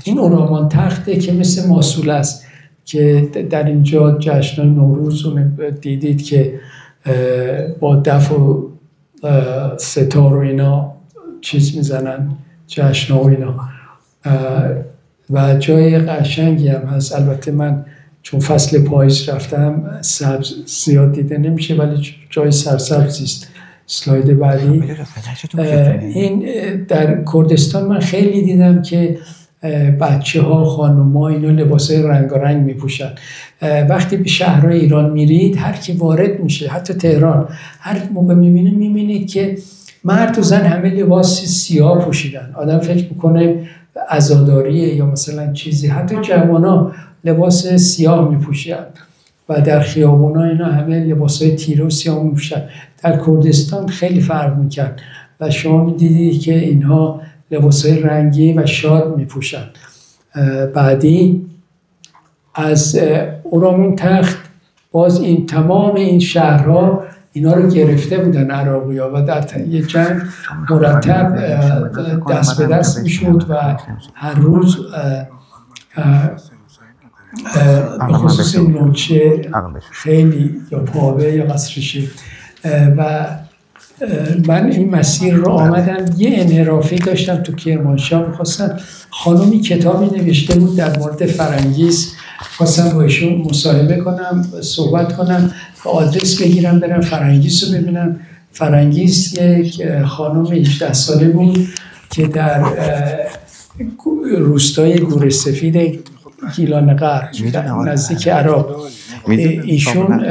این اورامان تخته که مثل ماسول است که در اینجا جشن‌های نوروز رو دیدید که با دف و ستار و اینا چیز میزنن، جشن و اینا، و جای قشنگی هم هست. البته من چون فصل پاییز رفتم سبز زیاد دیده نمیشه ولی جای سرسبزی است. اسلاید بعدی. این در کردستان من خیلی دیدم که بچه ها، خانوم ها اینا لباس های رنگارنگ می پوشن. وقتی به شهرهای ایران میرید، هر کی وارد میشه، حتی تهران، هر موقع میبینید که مرد و زن همه لباس سیاه پوشیدن. آدم فکر میکنه عزاداریه یا مثلا چیزی. حتی جوان‌ها لباس سیاه میپوشن و در خیابونا اینا همه لباسای تیره و سیاه میپوشن. در کردستان خیلی فرق میکرد و شما میدیدی که اینها لباسای رنگی و شاد میپوشن. بعدی از اورامون تخت، باز این تمام این شهرها اینا رو گرفته بودن عراقی‌ها و در یه جنگ مرتب دست به دست میشد و هر روز به خصوص نوچه خیلی یا پاوه یا قصرشه و من این مسیر رو آمدم. یه انحرافی داشتم تو کرمانشاه، میخواستم، خانومی کتابی نوشته بود در مورد فرنگیس، خواستم با ایشون مصاحبه کنم، صحبت کنم و آدرس بگیرم برم فرنگیس رو ببینم. فرنگیس یک خانم 18 ساله بود که در روستای گوره سفید گیلان غرب نزدیک عراق، ایشون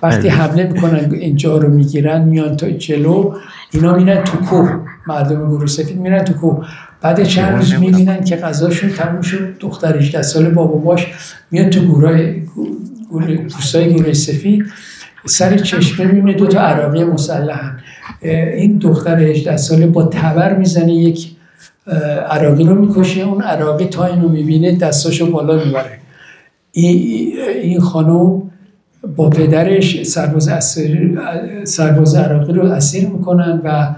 وقتی حمله میکنن اینجا رو میگیرن، میان تا جلو، اینا میرن تو کوه، مردم گوره سفید میرن تو کوه. بعد چند روز میبینن که غذاشون تموم شد، دختر 18 ساله با باباش میاد تو روستای گوره سفید، سر چشمه میبینه 2 تا عراقی مسلحن. این دختر 18 ساله با تبر میزنه یک عراقی رو میکشه، اون عراقی تا اینو میبینه دستاشو بالا میبره. این خانم با پدرش سرباز عراقی رو اسیر میکنن و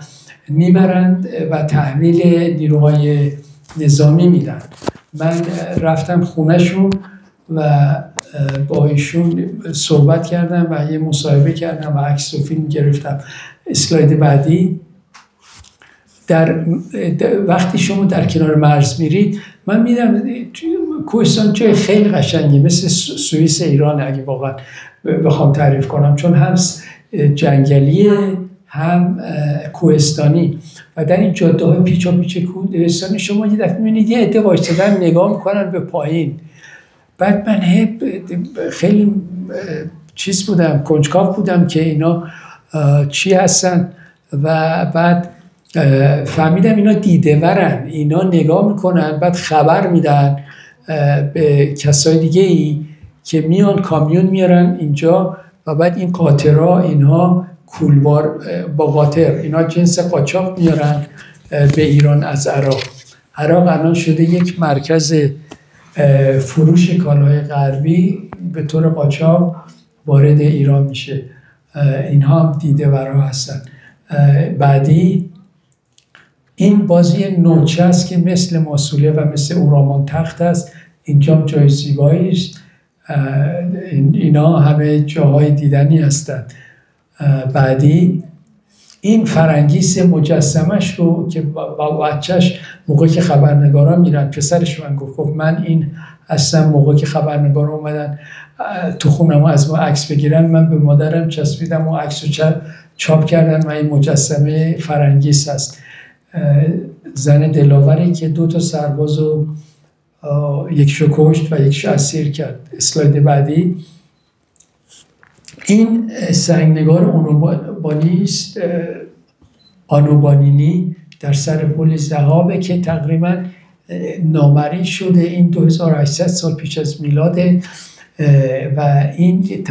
میبرند و تحویل نیروهای نظامی میدن. من رفتم خونهشون و با ایشون صحبت کردم و یه مصاحبه کردم و عکس و فیلم گرفتم. اسلاید بعدی. وقتی شما در کنار مرز میرید، من میدم کوهستان جای خیلی قشنگی، مثل سوئیس ایران اگه واقعا بخوام تعریف کنم، چون هم جنگلیه هم کوهستانی و در این جاده های پیچا پیچ کوهستانی شما یه دفعه میبینید یه عده وایسادن نگاه میکنن به پایین. بعد من خیلی چیز بودم، کنجکاو بودم که اینا چی هستن و بعد فهمیدم اینا دیده‌ورن، اینا نگاه میکنن بعد خبر میدن به کسای دیگه ای که میان کامیون میارن اینجا و بعد این قاطرها اینها کولوار با قاطر اینا جنس قاچاق میارن به ایران از عراق. عراق الان شده یک مرکز فروش کالای غربی به طور قاچاق وارد ایران میشه. اینها هم دیده‌ورها هستن. بعدی این بازی نوچه است که مثل ماسوله و مثل اورامان تخت است. اینجا جای زیبایی است. اینا همه جاهای دیدنی هستند. بعدی این فرنگیس مجسمش رو که با بچهش موقعی که خبرنگارا میرن، پسرش من گفت من این هستم، موقعی که خبرنگارا اومدن تو خونم از ما عکس بگیرن، من به مادرم چسبیدم و عکس رو چاپ کردن و این مجسمه فرنگیس هست. زن دلاوری که 2 تا سرباز رو یکشو کشت و یکشو اسیر کرد. اسلاید بعدی. این سنگنگار آنوبانینی در سر پل ذهابه که تقریبا نامری شده. این 2800 سال پیش از میلاده. و این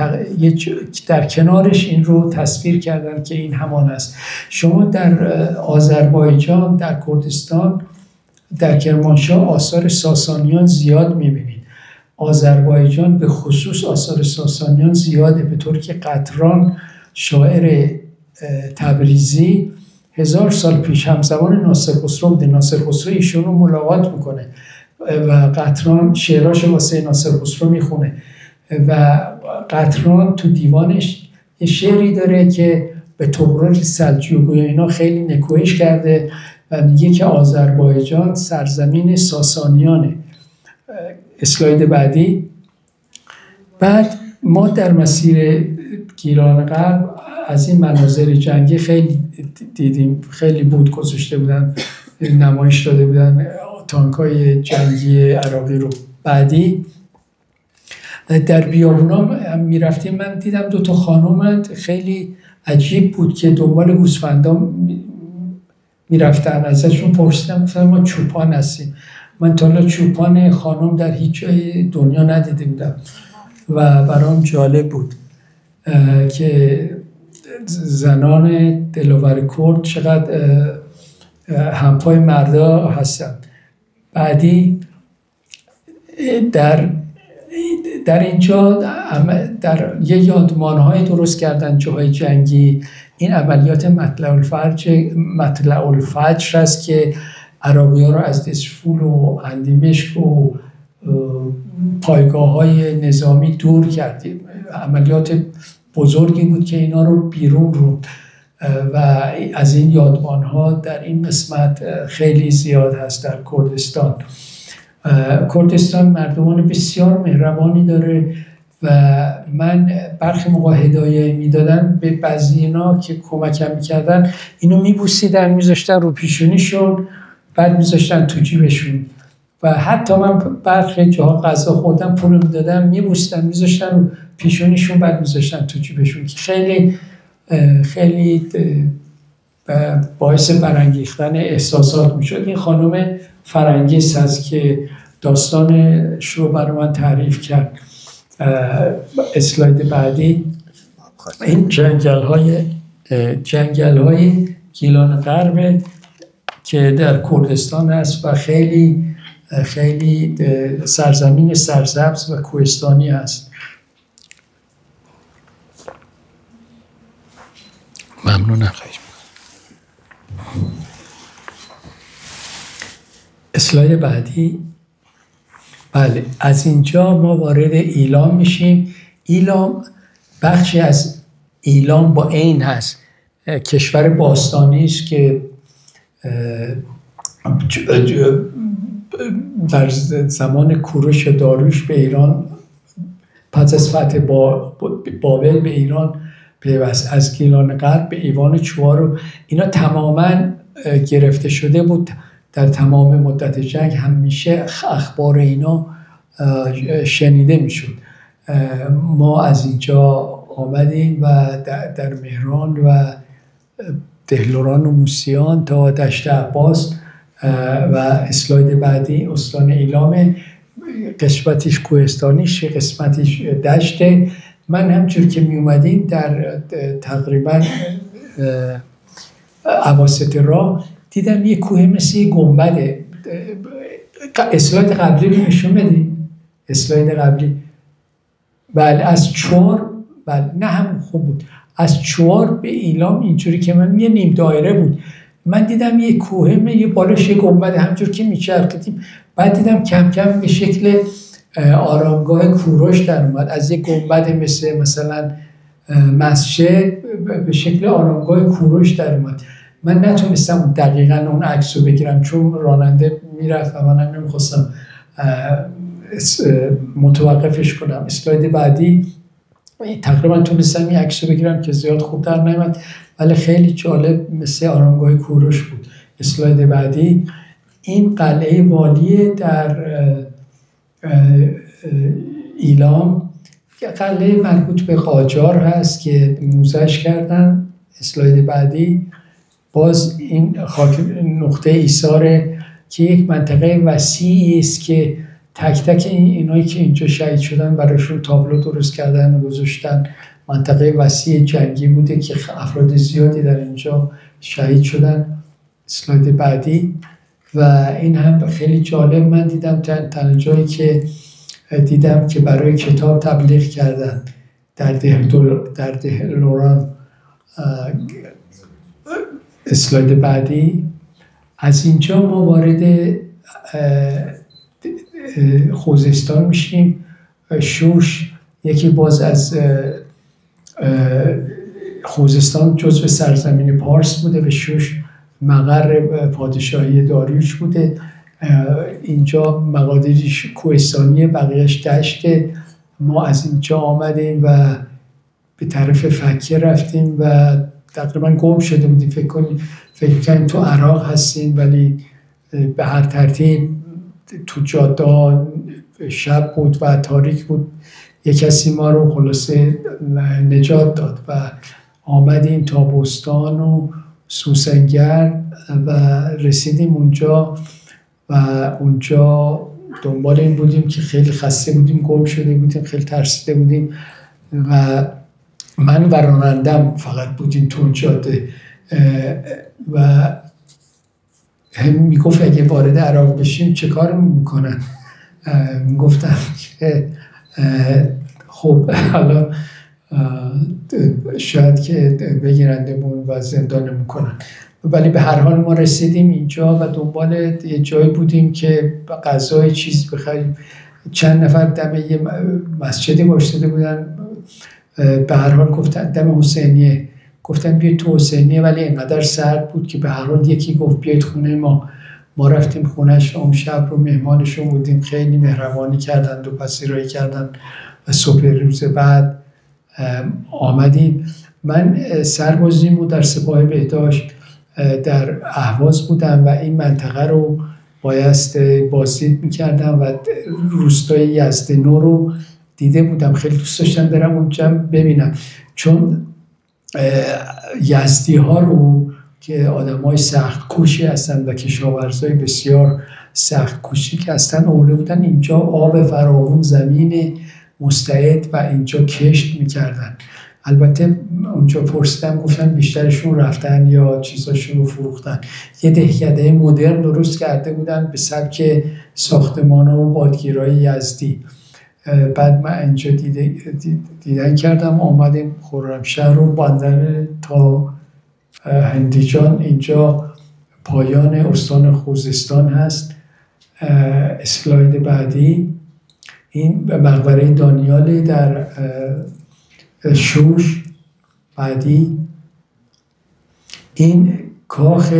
در کنارش این رو تصویر کردن که این همان است. شما در آذربایجان، در کردستان، در کرمانشاه آثار ساسانیان زیاد میبینید. آذربایجان به خصوص آثار ساسانیان زیاده، به طور که قطران شاعر تبریزی 1000 سال پیش همزمان ناصر خسرو بوده. ناصر خسرو ایشون رو ملاقات میکنه و قطران شعراش واسه ناصر خسرو میخونه و قطران تو دیوانش یه شعری داره که به طغرل سلجوقی اینا خیلی نکوهش کرده و میگه که آذربایجان سرزمین ساسانیانه. اسلاید بعدی. بعد ما در مسیر گیلان غرب از این مناظر جنگی خیلی دیدیم، خیلی بود گذاشته بودن، نمایش داده بودن تانکای جنگی عراقی رو. بعدی در بیابونا میرفتیم، من دیدم 2 خانم خیلی عجیب بود که دنبال گوسفندا میرفتن. ازشون پرسیدم، گفتن ما چوپان هستیم. من تا حالا چوپان خانم در هیچ جای دنیا ندیده بودم و برام جالب بود که زنان دلاور کرد چقدر همپای مردا هستن. بعدی در اینجا در یه یادمان‌های درست کردن جاهای جنگی. این عملیات مطلع الفجر است که عراقی‌ها رو از دسفول و اندیمشک و پایگاه‌های نظامی دور کردیم. عملیات بزرگی بود که اینا رو بیرون رو و از این یادمان‌ها در این قسمت خیلی زیاد هست در کردستان. کردستان مردمان بسیار مهربانی داره و من برخی موقع هدایه میدادن به بعضی اینا که کمکم میکردن، اینو میبوسیدن میذاشتن رو پیشونیشون، بعد میذاشتن تو جیبشون و حتی من برخی جاها غذا خوردم پول میدادم میبوسیدن میذاشتن رو پیشونیشون، بعد میذاشتن تو جیبشون که خیلی خیلی باعث برانگیختن احساسات میشد. این خانم فرنگیس هست که داستانش رو برای من تعریف کرد. اسلاید بعدی. این جنگل های گیلان غرب که در کردستان هست و خیلی خیلی سرزمین سرسبز و کوهستانی هست. ممنونم. اسلاید بعدی. بله، از اینجا ما وارد ایلام میشیم. ایلام بخشی از ایلام با عین هست، کشور باستانی است که در زمان کوروش داریوش به ایران پس از فتح بابل به ایران پیوست. از گیلان غرب به ایوان چوار اینا تماما گرفته شده بود. در تمام مدت جنگ همیشه اخبار اینا شنیده میشد. ما از اینجا آمدیم و در مهران و دهلوران و موسیان تا دشت عباس و اسلاید بعدی استان ایلام، قسمتیش کوهستانیش، قسمتیش دشته. من همچون که می اومدیم در تقریبا اواسط راه دیدم یه کوه مثل یه گنبده. اسلاید قبلی رو نشون بدیم. اسلاید قبلی. بله، از چوار، بله نه هم خوب بود، از چوار به ایلام اینجوری که من یه نیم دایره بود. من دیدم یه کوه، یه بالاش یه گنبده، همجور که میچرخیدیم بعد دیدم کم کم به شکل آرامگاه کوروش در اومد. از یه گنبد مثلا مسجد به شکل آرامگاه کوروش در اومد. من نتونستم دقیقاً اون عکس رو بگیرم چون راننده میرفت و منم نمیخواستم متوقفش کنم. اسلاید بعدی تقریبا تونستم این عکس رو بگیرم که زیاد خوب در نیامد ولی خیلی جالب مثل آرامگاه کوروش بود. اسلاید بعدی. این قلعه والیه در ایلام، قلعه مربوط به قاجار هست که موزه‌اش کردن. اسلاید بعدی. باز این نقطه ایثاره که یک منطقه وسیعی است که تک تک اینایی که اینجا شهید شدن براشون تابلو درست کردن و گذاشتن. منطقه وسیع جنگی بوده که افراد زیادی در اینجا شهید شدن. اسلاید بعدی. و این هم خیلی جالب من دیدم تنها جایی که دیدم که برای کتاب تبلیغ کردن در ده لوران. اسلاید بعدی. از اینجا ما وارد خوزستان میشیم. شوش یکی باز از خوزستان جزو سرزمین پارس بوده و شوش مقر پادشاهی داریوش بوده. اینجا مقادیرش کوهستانی، بقیهش دشته. ما از اینجا آمدیم و به طرف فکه رفتیم و تقریبا گم شده بودیم. فکر کنیم تو عراق هستیم، ولی به هر ترتیب تو جاده شب بود و تاریک بود. یک کسی ما رو خلاصه نجات داد و آمدیم تا بستان و سوسنگر و رسیدیم اونجا و اونجا دنبال این بودیم که خیلی خسته بودیم، گم شده بودیم، خیلی ترسیده بودیم و من و رانندم فقط بودیم تو اون جاده و هم میگفت اگه وارد عراق بشیم چه کار میکنن. میگفتم که خب حالا شاید که بگیرندمون و زندان میکنن، ولی به هر حال ما رسیدیم اینجا و دنبال یه جایی بودیم که غذای چیز بخریم. چند نفر دم یه مسجدی وایساده بودن، به هر حال گفتن دم حسینیه، گفتن بیاید تو حسینیه، ولی اینقدر سرد بود که به هر حال یکی گفت بیاید خونه ما رفتیم خونهش. اون شب رو مهمانشون بودیم، خیلی مهربانی کردند و پذیرایی کردند و صبح روز بعد آمدیم. من سربازیم و در سپاه بهداشت در اهواز بودم و این منطقه رو بایست بازدید میکردم و روستای یزدنو رو دیده بودم. خیلی دوست داشتم برم اونجا ببینم، چون یزدی ها رو که آدم های سخت کوشی هستن و کشاورزای بسیار سخت کوشی که هستن آورده بودن اینجا، آب فراوون، زمین مستعد و اینجا کشت میکردن. البته اونجا پرسیدم گفتن بیشترشون رفتن یا چیزاشون رو فروختن. یه دهکده مدرن درست کرده بودن به سبک ساختمان‌ها و بادگیرای یزدی. بعد من اینجا دیدن کردم، آمدیم خرمشهر و بندر تا هندیجان. اینجا پایان استان خوزستان هست. اسلاید بعدی. این مقبره دانیال در شوش. بعدی این کاخ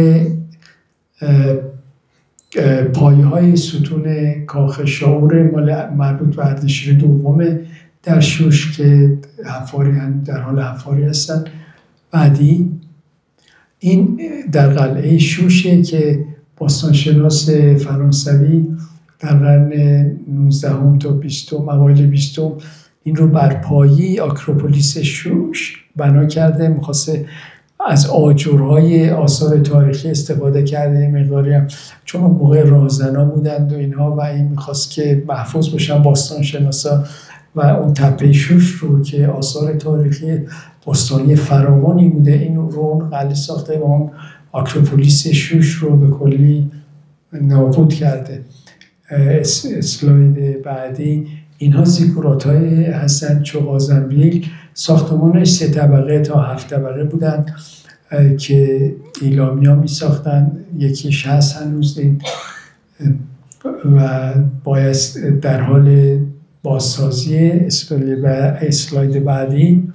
پایه های ستون کاخ شاور مال مربوط به اردشیر دوم در شوش که در حال حفاری هستن. بعدی این در قلعه شوشه که باستانشناس فرانسوی در قرن 19 تا 20 اوایل 20 این رو بر پایه آکروپولیس شوش بنا کرده. می‌خواسته از آجرهای آثار تاریخی استفاده کرده مقداری هم، چون اون موقع راهزنا بودند و اینها و این می‌خواست که محفوظ باشن باستانشناسا و اون تپه شوش رو که آثار تاریخی باستانی فراوانی بوده این رو اون قلعه ساخته و اون آکروپولیس شوش رو به کلی نابود کرده. اسلاید بعدی. اینها زیگورات‌های حسن چوغازنبیل، ساختمانش 3 طبقه تا 7 طبقه بودن که ایلامی‌ها می ساختن. یکیش هست هنوز و باید در حال بازسازی. اسلاید بعدی.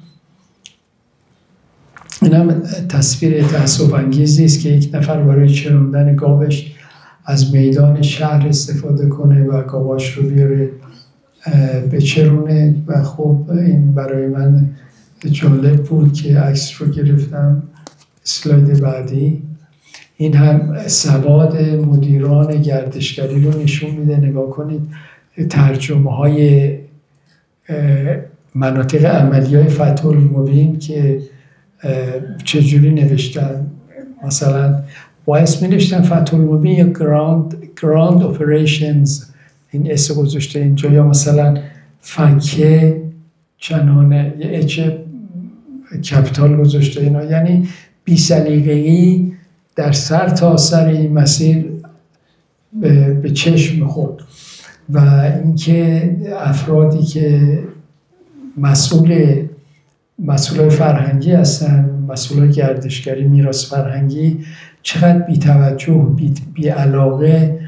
این هم تصویر تأسف انگیزی است که یک نفر برای چروندن گاوش از میدان شهر استفاده کنه و گاواش رو بیاره بچرونه و خب این برای من جالب بود که عکس رو گرفتم. اسلاید بعدی. این هم سواد مدیران گردشگری رو نشون میده. نگاه کنید ترجمه های مناطق عملی های فتح المبین که چجوری نوشتن. مثلا با اسم نوشتن فتح المبین یا Grand Operations این اس گذاشته اینجا، یا مثلا فکه چنانه یه اچ کپیتال گذاشته اینا. یعنی بی سلیقگی در سر تا سر این مسیر به چشم خورد. و اینکه افرادی که مسئولای فرهنگی هستن، مسئولای گردشگری، میراث فرهنگی، چقدر بی توجه، بی علاقه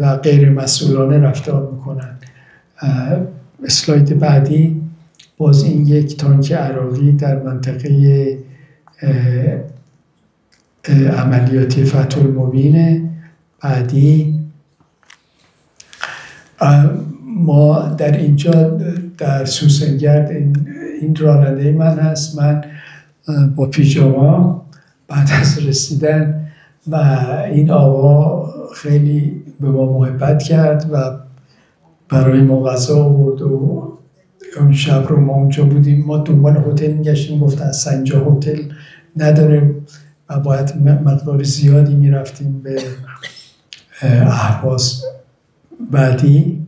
و غیر مسئولانه رفتار میکنن. اسلاید بعدی باز این یک تانک عراقی در منطقه عملیاتی فتح المبین. بعدی ما در اینجا در سوسنگرد این راننده من هست، من با پیژاما بعد از رسیدن و این آقا خیلی به ما محبت کرد و برای ما غذا آورد و اون شب رو ما اونجا بودیم، ما دنبال هتل میگشتیم، گفتن اصلا اینجا هتل نداره و باید مقدار زیادی میرفتیم به اهواز. بعدی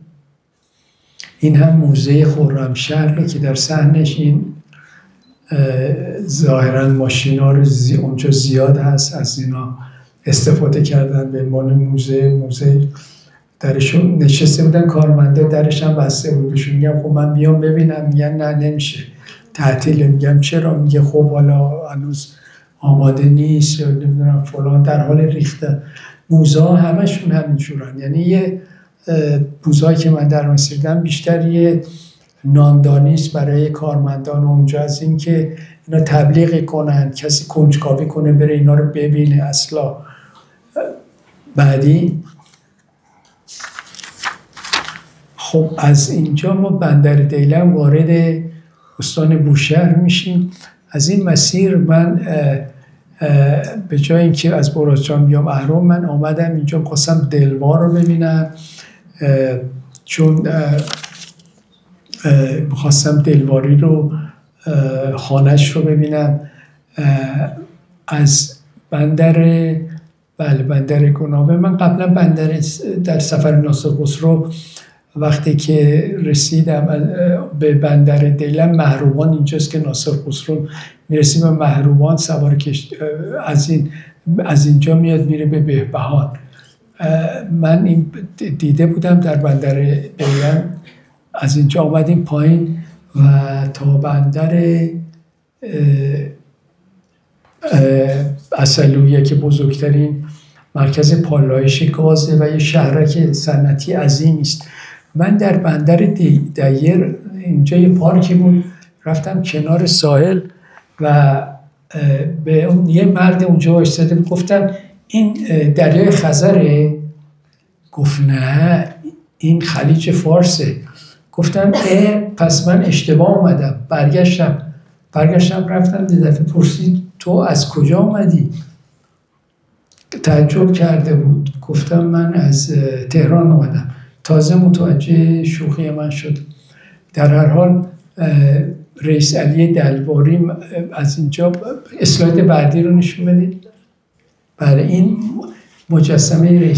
این هم موزه خرمشهره که در صحنش این ظاهرا ماشینا رو اونجا زیاد هست، از اینا استفاده کردن به عنوان موزه درشون نشسته بودن، کارمنده درش هم بسته بود. بهشون میگم خب من بیام ببینم، میگن نه نمیشه تعطیله. میگم چرا؟ میگه خب حالا هنوز آماده نیست یا نمیدونم فلان. در حال ریخته موزه ها همشون همینجورن. یعنی یه بوزایی که من در مصر دیدم بیشتر یه ناندانیست برای کارمندان اونجا، از این که اینا تبلیغ کنن، کسی کنجکاوی کنه بره اینا رو ببینه اصلا. بعدی خب از اینجا ما بندر دیلم وارد استان بوشهر میشیم. از این مسیر من به جای اینکه از برازجان بیام اهرام، من آمدم اینجا، خواستم دلوار رو ببینم، چون خواستم دلواری رو خانش رو ببینم. از بندر گنابه، من قبلا در سفر ناصر خسرو وقتی که رسیدم به بندر دیلم، مهروان اینجاست که ناصر خسرو میرسیم به مهروان، سوار از اینجا میاد میره به بهبهان. من این دیده بودم در بندر دیلم. از اینجا آمدیم پایین و تا بندر اصلویه که بزرگترین مرکز پالایش گازه و یه شهرک صنعتی عظیمی است. من در بندر دیر اینجا یه پارکی بود، رفتم کنار ساحل و به اون یه مرد اونجا وایساده بود، گفتم این دریای خزره؟ گفت نه این خلیج فارسه. گفتم پس من اشتباه اومدم. برگشتم رفتم، یه دفعه پرسید تو از کجا اومدی؟ تعجب کرده بود. گفتم من از تهران اومدم. تازه متوجه شوخی من شد. در هر حال رئیس علی دلواری از اینجا، اسلاید بعدی رو نشون بدید. برای این مجسمه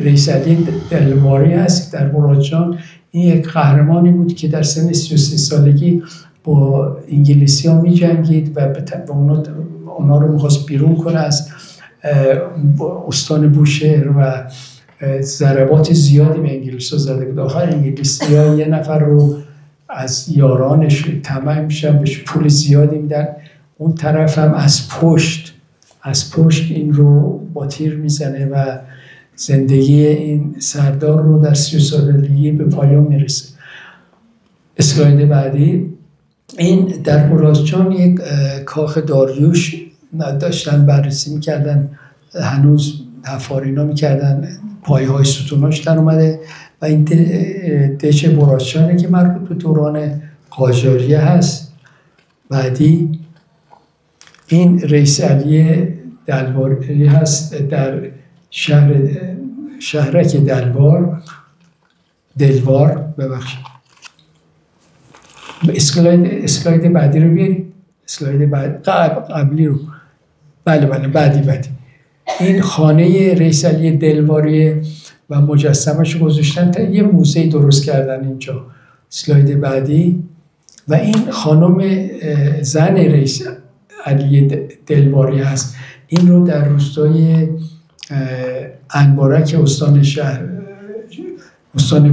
رئیس علی دلواری هست در برازجان. این یک قهرمانی بود که در سن 33 سالگی با انگلیسی ها می جنگید و اونا رو میخواست بیرون کنه از استان بوشهر و ضربات زیادی به انگلیس ها زده بود. آخر انگلیسی ها یه نفر رو از یارانش طمع میشن، بهش پول زیادی میدن، اون طرف هم از پشت این رو با تیر میزنه و زندگی این سردار رو در 30 سالگی به پایان میرسه. اسلاید بعدی، این در برازجان یک کاخ داریوش داشتن بررسی میکردن، هنوز حفارینا میکردن، پایه های ستوناش در اومده و این دچ برازجانه که مربوط به دوران قاجاریه هست. بعدی این رئیس علی دلواری هست در شهرک دلوار. ببخشید اسلاید بعدی رو بیارید. اسلاید قبلی رو. بله بعدی. این خانه رئیس علی دلواری و مجسمش گذاشتن، تا یه موزه درست کردن اینجا. اسلاید بعدی. و این خانم زن رئیس علی دلواری هست. این رو در روستای انبارک استان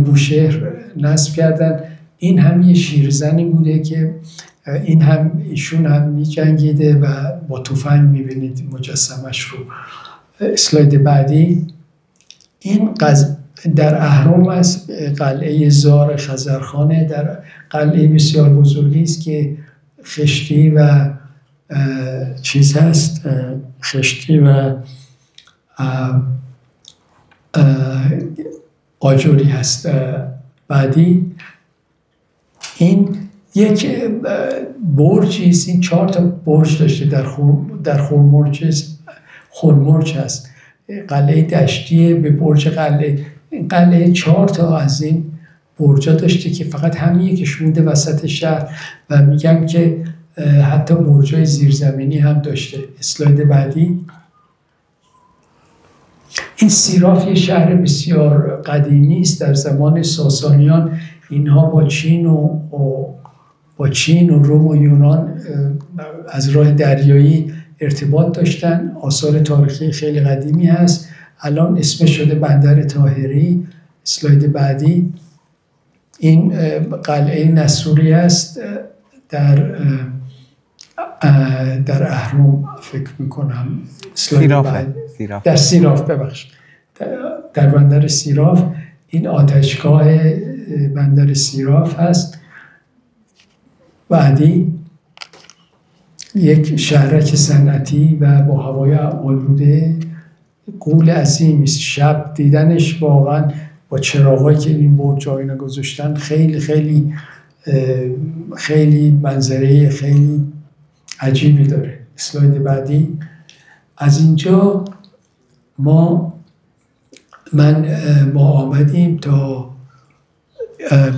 بوشهر نصب کردن. این هم یه شیرزنی بوده که ایشون هم می جنگیده و با تفنگ میبینید مجسمش رو. اسلاید بعدی. این در اهرام است، قلعه زار خزرخانه، در قلعه بسیار بزرگی است که خشتی و چیز هست، خشتی و آجوری هست. بعدی این یک برجی است، این 4 تا برج داشته در خرمرج هست. قلعه دشتی به برج قلعه، این قلعه 4 تا از این برجا داشته که فقط همین یکیش مونده وسط شهر و میگن که حتی برجای زیرزمینی هم داشته. اسلاید بعدی. این سیراف یه شهر بسیار قدیمی است. در زمان ساسانیان اینها با چین و روم و یونان از راه دریایی ارتباط داشتن. آثار تاریخی خیلی قدیمی هست. الان اسمش شده بندر طاهری. اسلاید بعدی. این قلعه نسوری است در اهرام فکر میکنم. در سیراف در بندر سیراف. این آتشگاه بندر سیراف هست. بعدی یک شهرک صنعتی و با هوای آلوده، غول عظیمی است. شب دیدنش واقعا با چراغایی که این برج ها اینا گذاشتن خیلی خیلی خیلی منظره خیلی عجیبی داره. اسلاید بعدی. از اینجا ما آمدیم تا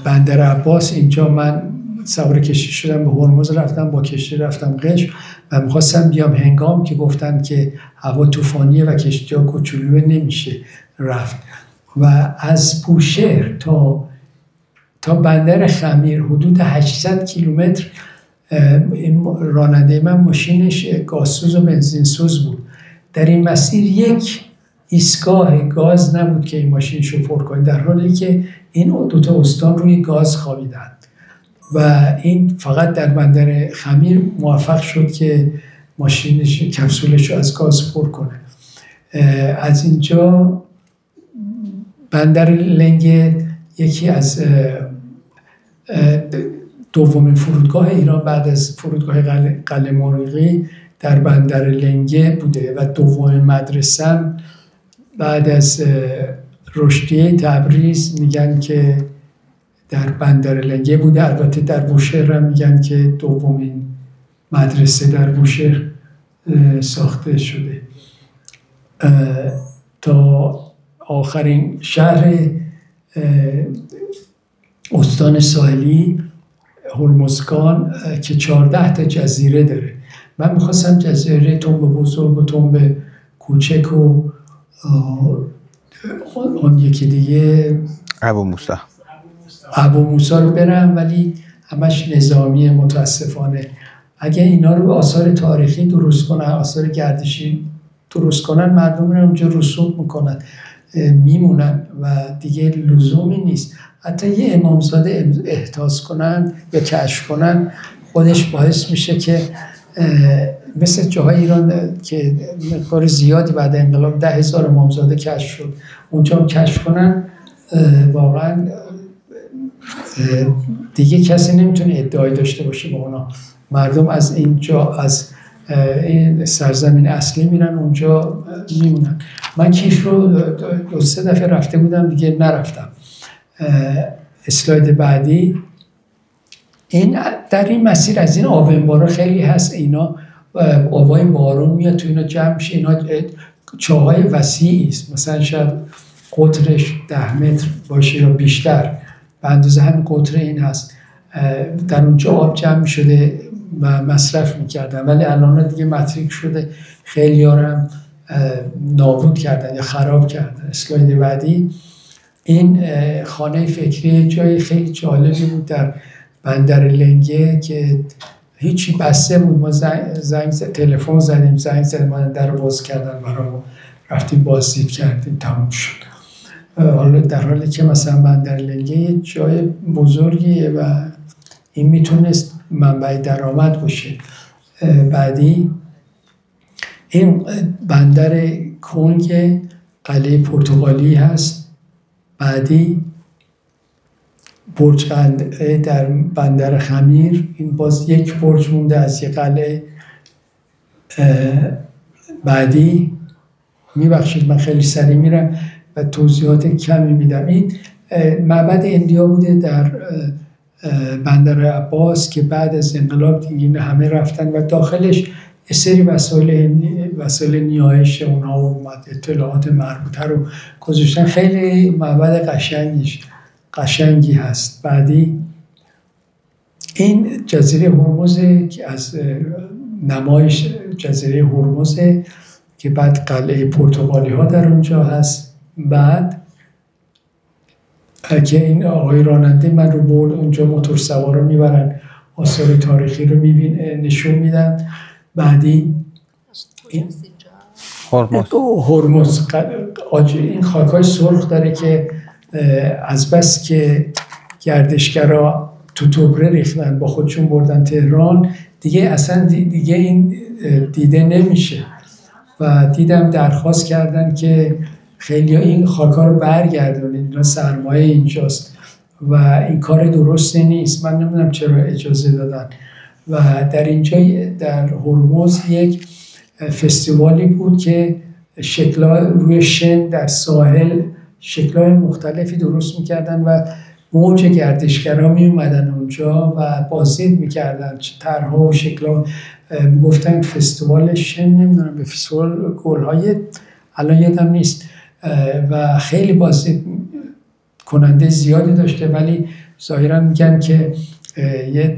بندر عباس. اینجا من سوار کشتی شدم، به هرمز رفتم، با کشتی رفتم قشم و میخواستم بیام هنگام که گفتن که هوا طوفانیه و کشتی ها کوچولوه نمیشه رفت. و از بوشهر تا بندر خمیر حدود 800 کیلومتر. این راننده من ماشینش گازسوز و بنزینسوز بود. در این مسیر یک ایستگاه گاز نبود که این ماشین شوفر کنه، در حالی که این 2 تا استان روی گاز خوابیدند و این فقط در بندر خمیر موفق شد که ماشینش کپسولش رو از گاز پر کنه. از اینجا بندر لنگه یکی از دومین فرودگاه ایران بعد از فرودگاه قلعه مرغی در بندر لنگه بوده و دومین مدرسه بعد از رشدیه تبریز میگن که در بندر لنگه بوده. البته در بوشهر هم میگن که دومین مدرسه در بوشهر ساخته شده. تا آخرین شهر استان ساحلی هرمزگان که 14 تا جزیره داره. من میخواستم جزیره تنب بزرگ و تنب کوچک و اون یکی دیگه ابو موسی رو برم، ولی همش نظامی متاسفانه. اگه اینا رو آثار تاریخی درست کنن، آثار گردشی درست کنن، مردم رو اونجا رسوب میکنن میمونن و دیگه لزومی نیست. حتی یه امامزاده احداث کنن یا کشف کنن خودش باعث میشه که مثل جاهای ایران که مقدار زیادی بعد انقلاب 10,000 امامزاده کشف شد، اونجا هم کشف کنن واقعا دیگه کسی نمیتونه ادعای داشته باشه با اونا. مردم از اینجا از این سرزمین اصلی میرن اونجا میمونن. من کیف رو 2-3 دفعه رفته بودم دیگه نرفتم. اسلاید بعدی. این در این مسیر از این آب انبارا خیلی هست. اینا آبای بارون میاد تو اینا جمع میشه. اینا چاهای وسیعی است، مثلا شاید قطرش 10 متر باشه یا بیشتر، به اندازه همین قطر این هست. در اونجا آب جمع میشده و مصرف میکردن، ولی الان دیگه متریک شده. خیلی هم نابود کردن یا خراب کردن. اسلاید بعدی، این خانه فکری جای خیلی جالبی بود در بندر لنگه که هیچی بسته بود. ما تلفن زدیم، زنگ زدیم، ما در باز کردن برامون، رفتیم بازدید کردیم، تموم شد. حالا در حالی که مثلا بندر لنگه یه جای بزرگیه و این میتونست منبع درآمد باشه. بعدی این بندر کنگ قلعه پرتغالی هست. بعدی برج قلعه در بندر خمیر، این باز یک برج مونده از یک قلعه. بعدی میبخشید من خیلی سریع میرم و توضیحات کمی میدم. این معبد اندیا بوده در بندر عباس که بعد از انقلاب دیگه همه رفتن و داخلش یه سری وسایل نیایش اونها اومد، اطلاعات مربوطه رو گذاشتن. خیلی معبد قشنگی هست. بعدی این جزیره هرمز که از نمایش جزیره هرمز که بعد قلعه پرتغالی ها در اونجا هست. بعد که این آقای راننده من رو برد اونجا، موتور سوار رو میبرن، آثار تاریخی رو نشون میدن. بعدی این هرمز این خاکای سرخ داره که از بس که گردشگرها تو توبره ریختن با خودشون بردن تهران، دیگه این دیده نمیشه و دیدم درخواست کردن که خیلی این خاکا رو برگردونید، اینا سرمایه اینجاست و این کار درستی نیست. من نمیدونم چرا اجازه دادن. و در اینجا در هرمز یک فستیوالی بود که شکل‌ها روی شن در ساحل شکل‌های مختلفی درست میکردن و موج گردشگرها می اومدن اونجا و بازدید میکردن طرح‌ها و شکل‌ها. گفتن فستیوال شن، نمیدونم به فستیوال گل‌های الان یادم نیست، و خیلی بازدید کننده زیادی داشته، ولی ظاهرا میگن که یه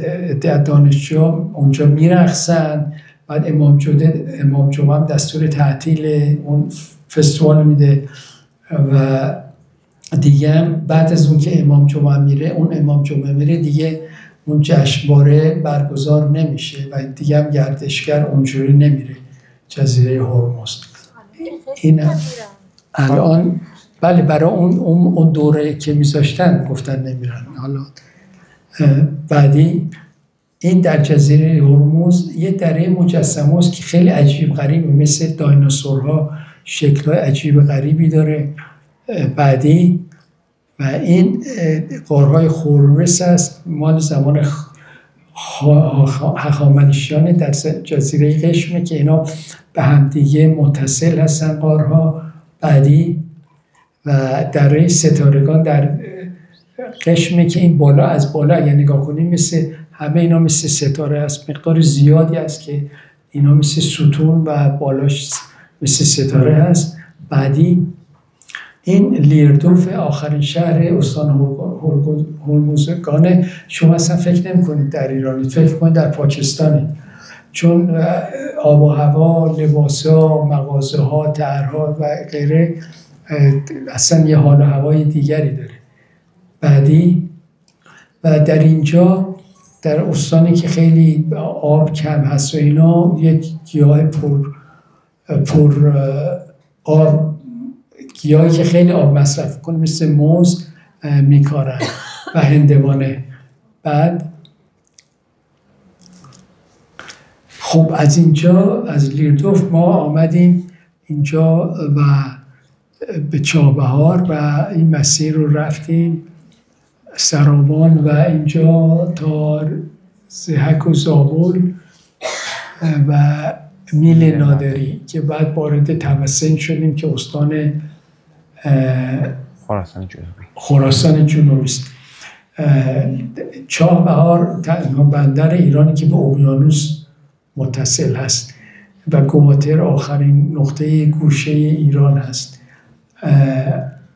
دانشجو اونجا میرقصن. بعد امام جمعه هم دستور تعطیل اون فستیوال میده و دیگه بعد از اون که امام جمعه میره دیگه اون جشنواره برگزار نمیشه و دیگه هم گردشگر اونجوری نمیره جزیره هرمز. این الان بله برای اون دوره که میذاشتن گفتن نمیرن. حالا بعدی این در جزیره هرمز یه دره مجسمه است که خیلی عجیب غریبه، مثل دایناسورها شکل‌های عجیب غریبی داره. بعدی و این غارهای خوررس است، مال زمان هخامنشیان در جزیره قشمه که اینا به همدیگه متصل هستن غارها. بعدی و دره ستارگان در قشمه که این بالا از بالا اگر نگاه کنیم مثل همه اینا مثل ستاره است، مقدار زیادی است که اینا مثل ستون و بالاش مثل ستاره هست. بعدی این لیردوف آخرین شهر استان هرمزگانه. شما اصلا فکر نمی کنید در ایرانید، فکر کنید در پاکستانید، چون آب و هوا، لباسا، مغازه ها، طرحها و غیره اصلا یه حال و هوای دیگری داره. بعدی و در اینجا در استانی که خیلی آب کم هست و اینا، یک گیاه پر آب، گیاهی که خیلی آب مصرف کنه مثل موز میکارن و هندوانه. بعد خب از اینجا از لیردوف ما آمدیم اینجا و به چابهار و این مسیر رو رفتیم سرامان و اینجا تا زحک و زابل و میل نادری که بعد وارد طبسین شدیم که استان خراسان جنوبی است. چابهار تنها بندر ایرانی که به اقیانوس متصل هست و گواتر آخرین نقطه گوشه ایران هست.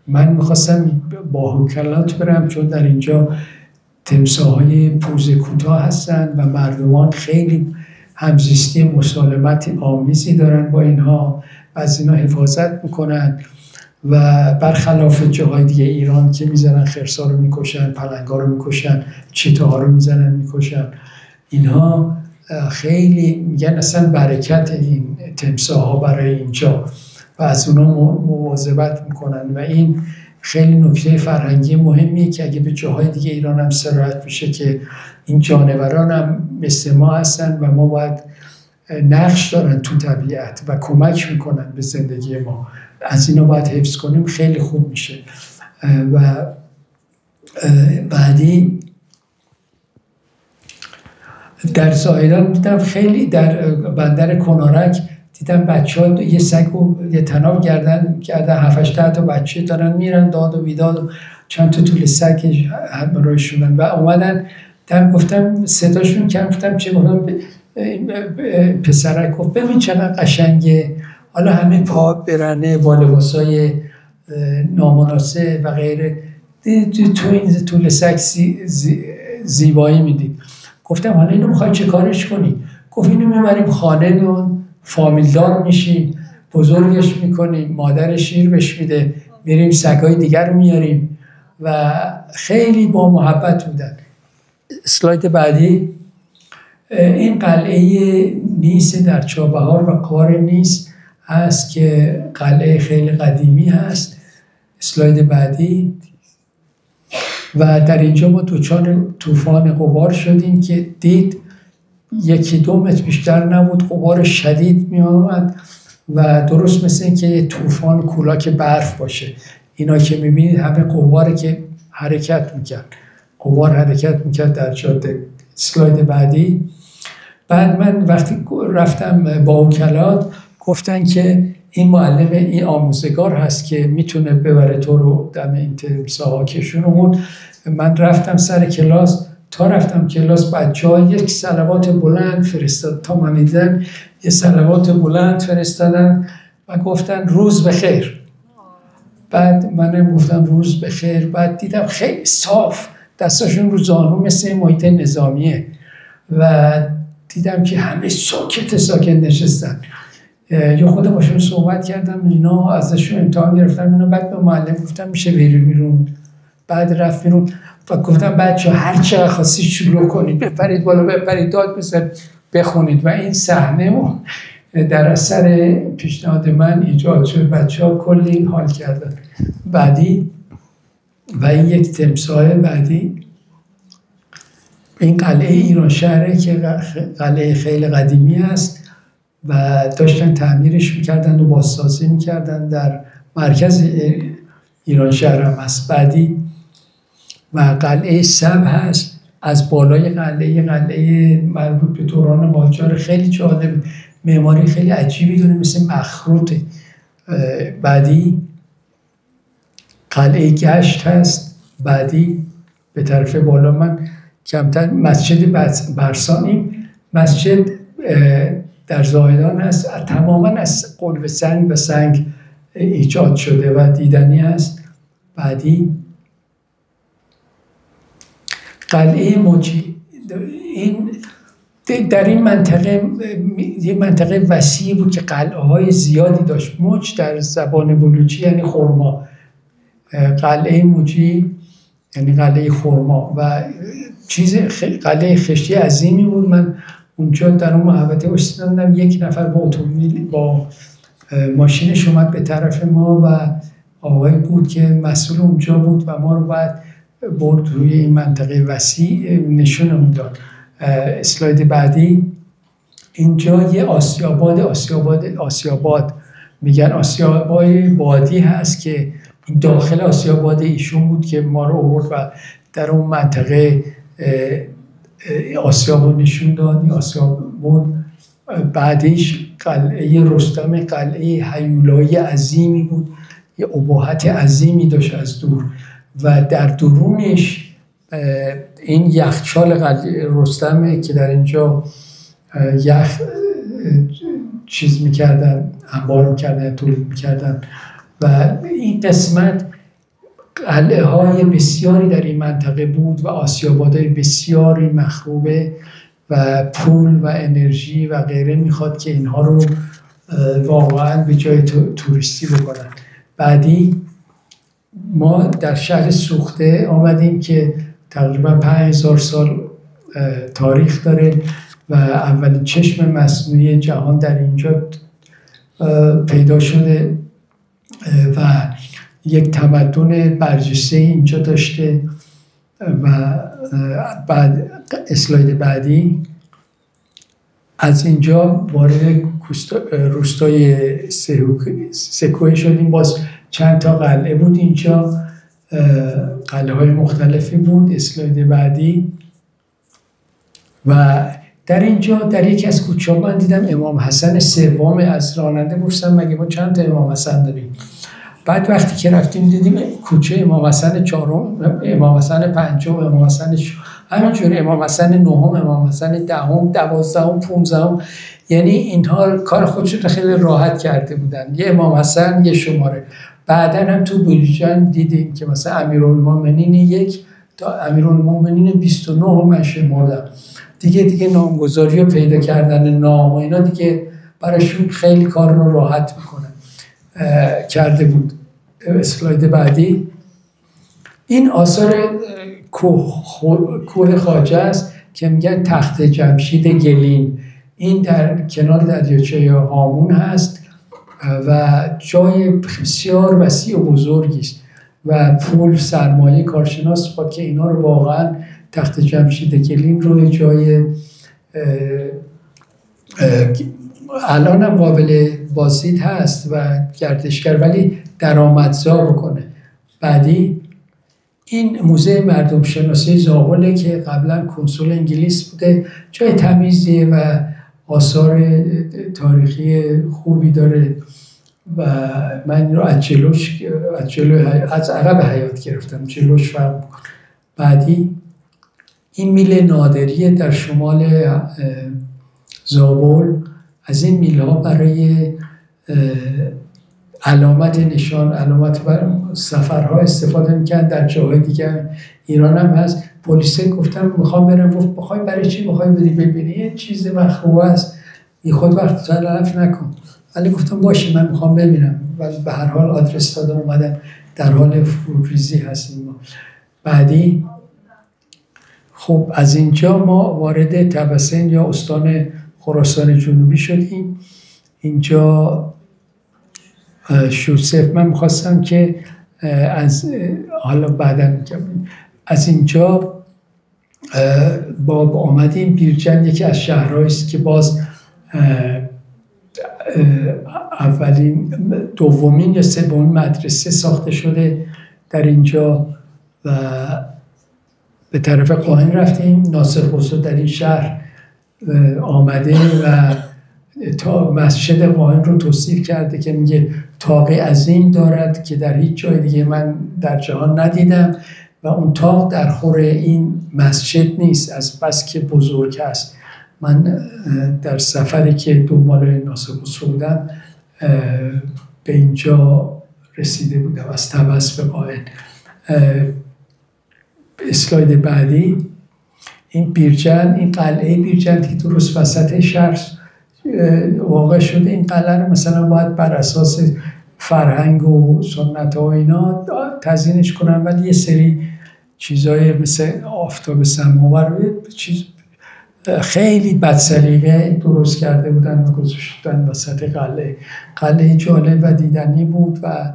من میخواستم با هوکلات برم چون در اینجا تمساح‌های پوزه کوتاه هستن و مردمان خیلی همزیستی مسالمت آمیزی دارن با اینها از اینا حفاظت میکنن و برخلاف جاهای دیگه ایران که میزنن خرسا رو میکشن، پلنگا رو میکشن، چیتاها رو میزنن میکشن، اینها خیلی میگن اصلا برکت این تمساح‌ها برای اینجا و از اونا مواظبت میکنن و این خیلی نکته فرهنگی مهمیه که اگه به جاهای دیگه ایران هم سرایت بشه که این جانوران هم مثل ما هستن و ما باید نقش دارن تو طبیعت و کمک میکنن به زندگی ما، از اینا باید حفظ کنیم، خیلی خوب میشه. و بعدی در زاهدان دیدم خیلی در بندر کنارک دیدم بچه ها یه سگ رو یه تناب کردن 7-8 تا بچه دارن میرن داد و بیداد و چند تا طول سگ همراهشونن و اومدن دم گفتم صداشون کردم گفتم چه گفتم پسرک گفت ببین چقدر قشنگه، حالا همه پا برنه با لباسای نامناسب و غیره، تو این طول سگ زیبایی میدید. گفتم حالا اینو میخوای چه کارش کنی؟ گفت اینو میبریم خانه فامیلدار میشیم، بزرگش میکنیم، مادر شیر بهش میده، میریم سگای دیگر رو میاریم و خیلی با محبت بودن. اسلاید بعدی این قلعه نیس در چابهار و غار نیس هست که قلعه خیلی قدیمی هست. اسلاید بعدی و در اینجا ما دچار طوفان غبار شدیم که دید 1-2 متر بیشتر نبود، غبار شدید می آمد و درست مثل این که طوفان کولاک برف باشه. اینا که میبینید همه غباره که حرکت میکرد، غبار حرکت میکرد در جاده. اسلاید بعدی. بعد من وقتی رفتم با وکلات گفتن که این معلم این آموزگار هست که میتونه ببره تو رو دم این تمساح‌ها کشونمون. من رفتم سر کلاس، تا رفتم کلاس بچه‌ها یک صلوات بلند فرستاد، تا من دیدن یه صلوات بلند فرستادن و گفتن روز بخیر. بعد منم گفتم روز بخیر. بعد دیدم خیلی صاف دستاشون رو زانو مثل محیط نظامیه و دیدم که همه ساکت نشستن. یا خود باشون صحبت کردم، اینا ازشون امتحان گرفتم اینا. بعد به معلم گفتم میشه بری بیرون. بعد رفت بیرون و گفتم بچه هر چقدر خواستید شروع کنید، بپرید بالا، بپرید داد بزن، بخونید. و این صحنه در اثر پیشنهاد من ایجاد شد، بچه ها کلی حال کردن. بعدی و این یک تمساح بعدی، این قلعه ایران شهره که قلعه خیلی قدیمی است و داشتن تعمیرش میکردن و بازسازی میکردن، در مرکز ایران شهر هم هست. بعدی و قلعه سب هست، از بالای قلعه مربوط به دوران قاجار، خیلی جالب، معماری خیلی عجیبی داره مثل مخروطه. بعدی قلعه گشت هست. بعدی به طرف بالا من کمتر مسجد برسانیم، مسجد در زاهدان هست، تماما از قلب سنگ و سنگ ایجاد شده و دیدنی است. بعدی قلعه موجی، این در این منطقه یه منطقه وسیعی بود که قلعه های زیادی داشت. موج در زبان بلوچی یعنی خرما، قلعه موجی یعنی قلعه خرما و قلعه خشتی عظیمی بود. من اونجا در اون محوطه ایستادم، یک نفر با اتومبیل با ماشینش اومد به طرف ما و آقایی بود که مسئول اونجا بود و ما رو بعد برد روی این منطقه وسیع نشونمون داد. اسلاید بعدی. اینجا یه آسیاباد میگن، آسیابای بادی هست که داخل آسیاباد ایشون بود که ما رو آورد و در اون منطقه آسیاب رو نشون داد. آسیاب بود. بعدش قلعه رستم، قلعه هیولایی عظیمی بود، یه ابهت عظیمی داشت از دور و در درونش این یخچال قلعه رستمه که در اینجا یخ چیز میکردن، انبار میکردن، تولید میکردن و این قسمت قلعه های بسیاری در این منطقه بود و آسیابادهای بسیاری مخروبه و پول و انرژی و غیره میخواد که اینها رو واقعا به جای توریستی بکنن. بعدی ما در شهر سوخته آمدیم که تقریبا 5000 سال تاریخ داره و اولین چشم مصنوعی جهان در اینجا پیدا شده و یک تمدن برجسته اینجا داشته. و بعد اسلاید بعدی، از اینجا وارد روستای سکوی شدیم. باز چند تا قلعه بود اینجا، قلعه های مختلفی بود. اسلاید بعدی، و در اینجا در یکی از کوچه‌ها من دیدم امام حسن سوم. از راننده پرسیدم مگه ما چند تا امام حسن داریم؟ بعد وقتی که رفتیم دیدیم کوچه امام حسن چهارم، امام حسن پنجم، امام حسن همینجوری امام حسن نهم، امام حسن دهم، 12ام، 15م. یعنی اینها کار خودشون خیلی راحت کرده بودن، یه امام حسن یه شماره. بعدن هم تو بلوچستان دیدیم که مثلا امیرالمومنین 1 تا امیرالمومنین 29 من شمردم. دیگه نامگذاری رو پیدا کردن نام و اینا دیگه براشون خیلی کار رو راحت میکنن کرده بود. اسلاید بعدی، این آثار کوه خواجه است که میگن تخت جمشید گلین. این در کنار دریاچه هامون هست و جای بسیار وسیع و بزرگی است و پول سرمایه کارشناس با که اینا رو واقعا تخت جمشید گلین رو جای الان هم قابل بازدید هست و گردشگر، ولی درآمدزا بکنه. بعدی این موزه مردم شناسی زابله که قبلا کنسول انگلیس بوده، جای تمیزیه و آثار تاریخی خوبی داره و من این رو از عقب حیات گرفتم، جلوش فرم بکنم. بعدی این میل نادریه در شمال زابل. از این میله ها برای علامت برای سفرها استفاده میکنن. در جاهای دیگه ایران هم هست. پلیس گفتم میخوام برم، گفت بخوای برای چی میخوای بری ببینی؟ یه چیز مخروبه است، بی خود وقت تلف نکن. ولی گفتم باشه من میخوام ببینم و به هر حال آدرس دادم، اومدم. در حال فروریزی هستیم ما. بعدی خب از اینجا ما وارد طبسین یا استان خراسان جنوبی شدیم. اینجا شوسف، من میخواستم که حالا بعداً از اینجا آمدیم بیرجند. یکی از شهرهایی است که باز دومین یا سومین مدرسه ساخته شده در اینجا و به طرف قائن رفتیم. ناصر خسرو در این شهر آمده و تا مسجد قائن رو توصیف کرده که میگه طاق عظیم دارد که در هیچ جای دیگه من در جهان ندیدم و اون طاق در خور این مسجد نیست، از بس که بزرگ است. من در سفری که دنبال ناصر خسرو بودم به اینجا رسیده بودم، از طبس به قائن. اسلاید بعدی، این بیرجند، این قلعه بیرجند که درست وسط شهر واقع شده. این قلعه رو مثلا باید بر اساس فرهنگ و سنت و اینا تزیینش کنن، ولی یه سری چیزای مثل آفتاب سماور چیز خیلی بدسلیقه درست کرده بودن و گذاشتن وسط قلعه. قلعه جالب و دیدنی بود و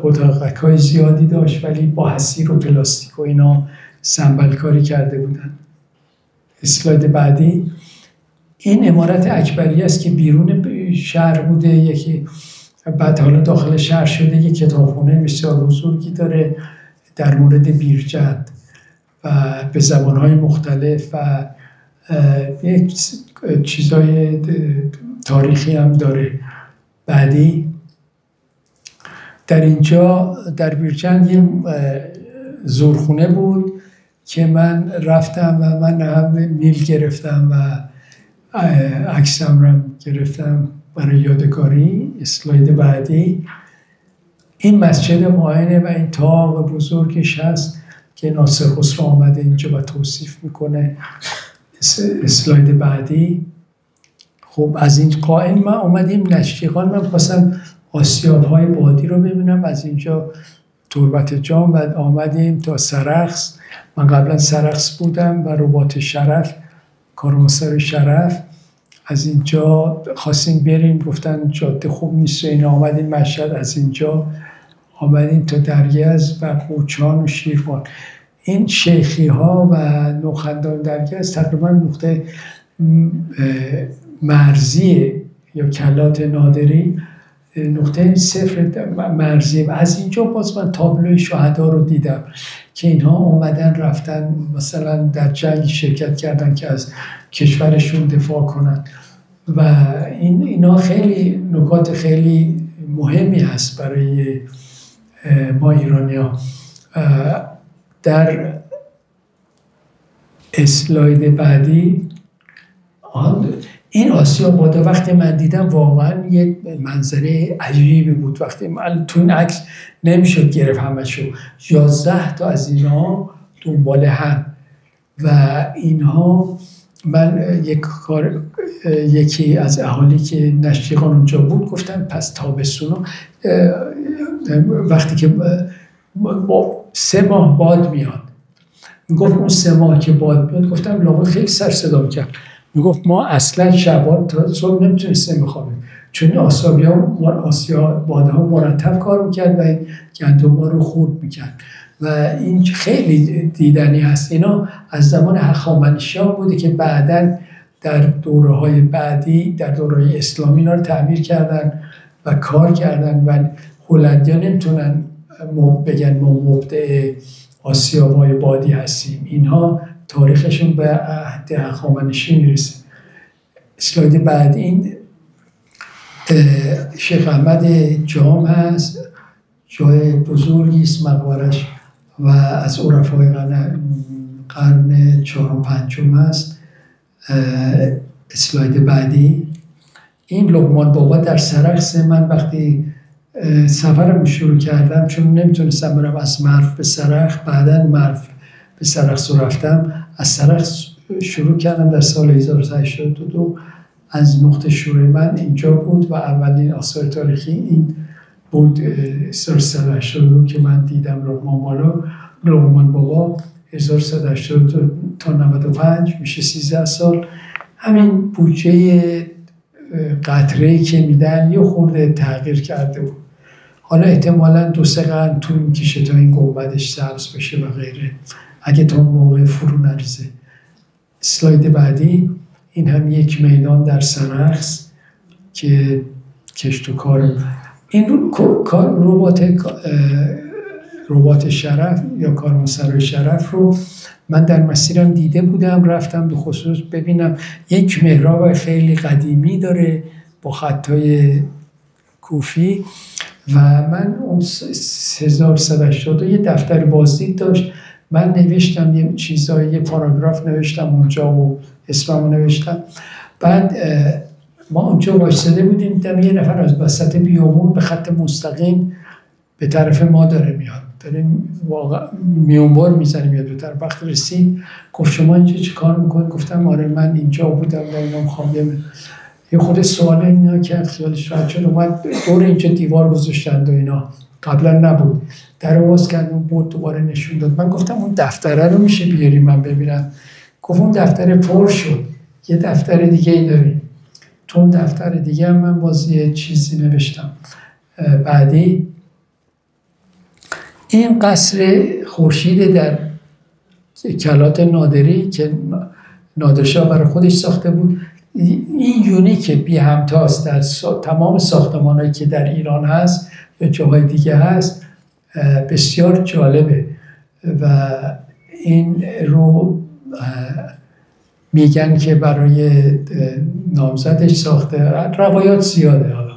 اتاقک‌های زیادی داشت، ولی با حصیر و پلاستیک و اینا سنبل کاری کرده بودن. اسلاید بعدی، این عمارت اکبریه است که بیرون شهر بوده، یکی بعد حالا داخل شهر شده. یک کتابخونه بسیار بزرگی داره در مورد بیرجند و به زبانهای مختلف و یک چیزای تاریخی هم داره. بعدی در اینجا در بیرجند یه زورخونه بود که من رفتم و من هم میل گرفتم و عکسم رو گرفتم برای یادگاری. اسلاید بعدی، این مسجد قائنه و این طاق بزرگش هست که ناصر خسرو آمده اینجا و توصیف میکنه. اسلاید بعدی، خب از این قائل ما اومدیم نشتیقان، من خواستم آسیاب‌های بادی رو ببینم، از اینجا تربت جام و آمدیم تا سرخس. من قبلا سرخس بودم و رباط شرف، کاروانسرای شرف. از اینجا خواستیم بریم، گفتن جاده خوب نیست و اینا، آمدیم مشهد، از اینجا آمدیم تا درگز و قوچان و شیروان. این شیخی ها و نوخندان درگز تقریبا نقطه مرزی یا کلات نادری، نقطه صفر مرزی. از اینجا باز من تابلوی شهدا رو دیدم که اینها اومدن رفتن مثلا در جنگ شرکت کردن که از کشورشون دفاع کنن و اینا خیلی نکات خیلی مهمی هست برای ما ایرانی‌ها. در اسلاید بعدی این آسیاب‌ها وقتی من دیدم واقعا یه منظره عجیبی بود. وقتی من تو این عکس نمیشد گرفت همشو، 11 تا از اینها دنبال هم و اینها. من یکی از اهالی که نشتیقان اونجا بود گفتم پس تابستونو وقتی که 3 ماه باد میاد، میگفت اون 3 ماه که باد میاد، گفتم لابد خیلی سر صدا میکرد، میگفت ما اصلا شبان تا صبح نمیتونستیم بخوابیم چون بادها مرتب کار میکرد و گندم ها رو خورد میکرد و این خیلی دیدنی هست. اینا از زمان هخامنشیان بوده که بعداً در دوره‌های بعدی، در دوره‌های اسلامی اینا رو تعمیر کردن و کار کردن و هلندیان نمیتونن بگن ما مبدع آسیاب‌های بادی هستیم. اینها تاریخشون به عهد هخامنشی میرسه. اسلاید بعد این شیخ احمد جام هست، جای بزرگی است مقبرش و از عرفای قرن 4 و 5 است. اسلاید بعدی این لقمان بابا در سرخس. من وقتی سفرم شروع کردم چون نمیتونستم برم از مرو به سرخ، بعدا مرو به سرخس رفتم، از سرخس شروع کردم در سال 1382. از نقطه شروع من اینجا بود و اولین آثار تاریخی این بود 1382 که من دیدم. لقمان بابا 1382 تا 95 میشه 13 سال. همین بودجه قطره‌ای که میدن یه خورده تغییر کرده بود. حالا احتمالاً 2-3 قرن طول میکشه تا این گنبدش سبز بشه و غیره، اگه تا موقع فرو نریزه. اسلاید بعدی این هم یک میدان در سرخس که کشت و کار. این رباط شرف یا کاروانسرای شرف رو من در مسیرم دیده بودم، رفتم به خصوص ببینم. یک محراب خیلی قدیمی داره با خطای کوفی و من اون 1380 یه دفتر بازدید داشت. من نوشتم یه چیزایی، یه پاراگراف نوشتم اونجا و اسممو نوشتم. بعد ما اونجا وایساده بودیم، دیدم یه نفر از وسط بیابون به خط مستقیم به طرف ما داره میاد، داریم واقعا میونبار میزنیم میاد به طرف. وقت رسید گفت شما اینجا چی کار میکنید؟ گفتم آره من اینجا بودم و اینا میخوام یه خود سوال اینا کرد، خیالش راحت شد. اومد دور اینجا دیوار گذاشتند و اینا، قبلا نبود. در باز کردم بود دوباره نشون داد. من گفتم اون دفتره رو میشه بیاری من ببینم؟ گفت اون دفتر پر شد، یه دفتر دیگه ای داریم. تو اون دفتر دیگه هم من باز یه چیزی نوشتم. بعدی این قصر خورشید در کلات نادری که نادرشاه برای خودش ساخته بود، این یونیک بی همتاست در تمام ساختمان‌هایی که در ایران هست یا جاهای دیگه هست. بسیار جالبه و این رو میگن که برای نامزدش ساخته. روایات زیاده حالا،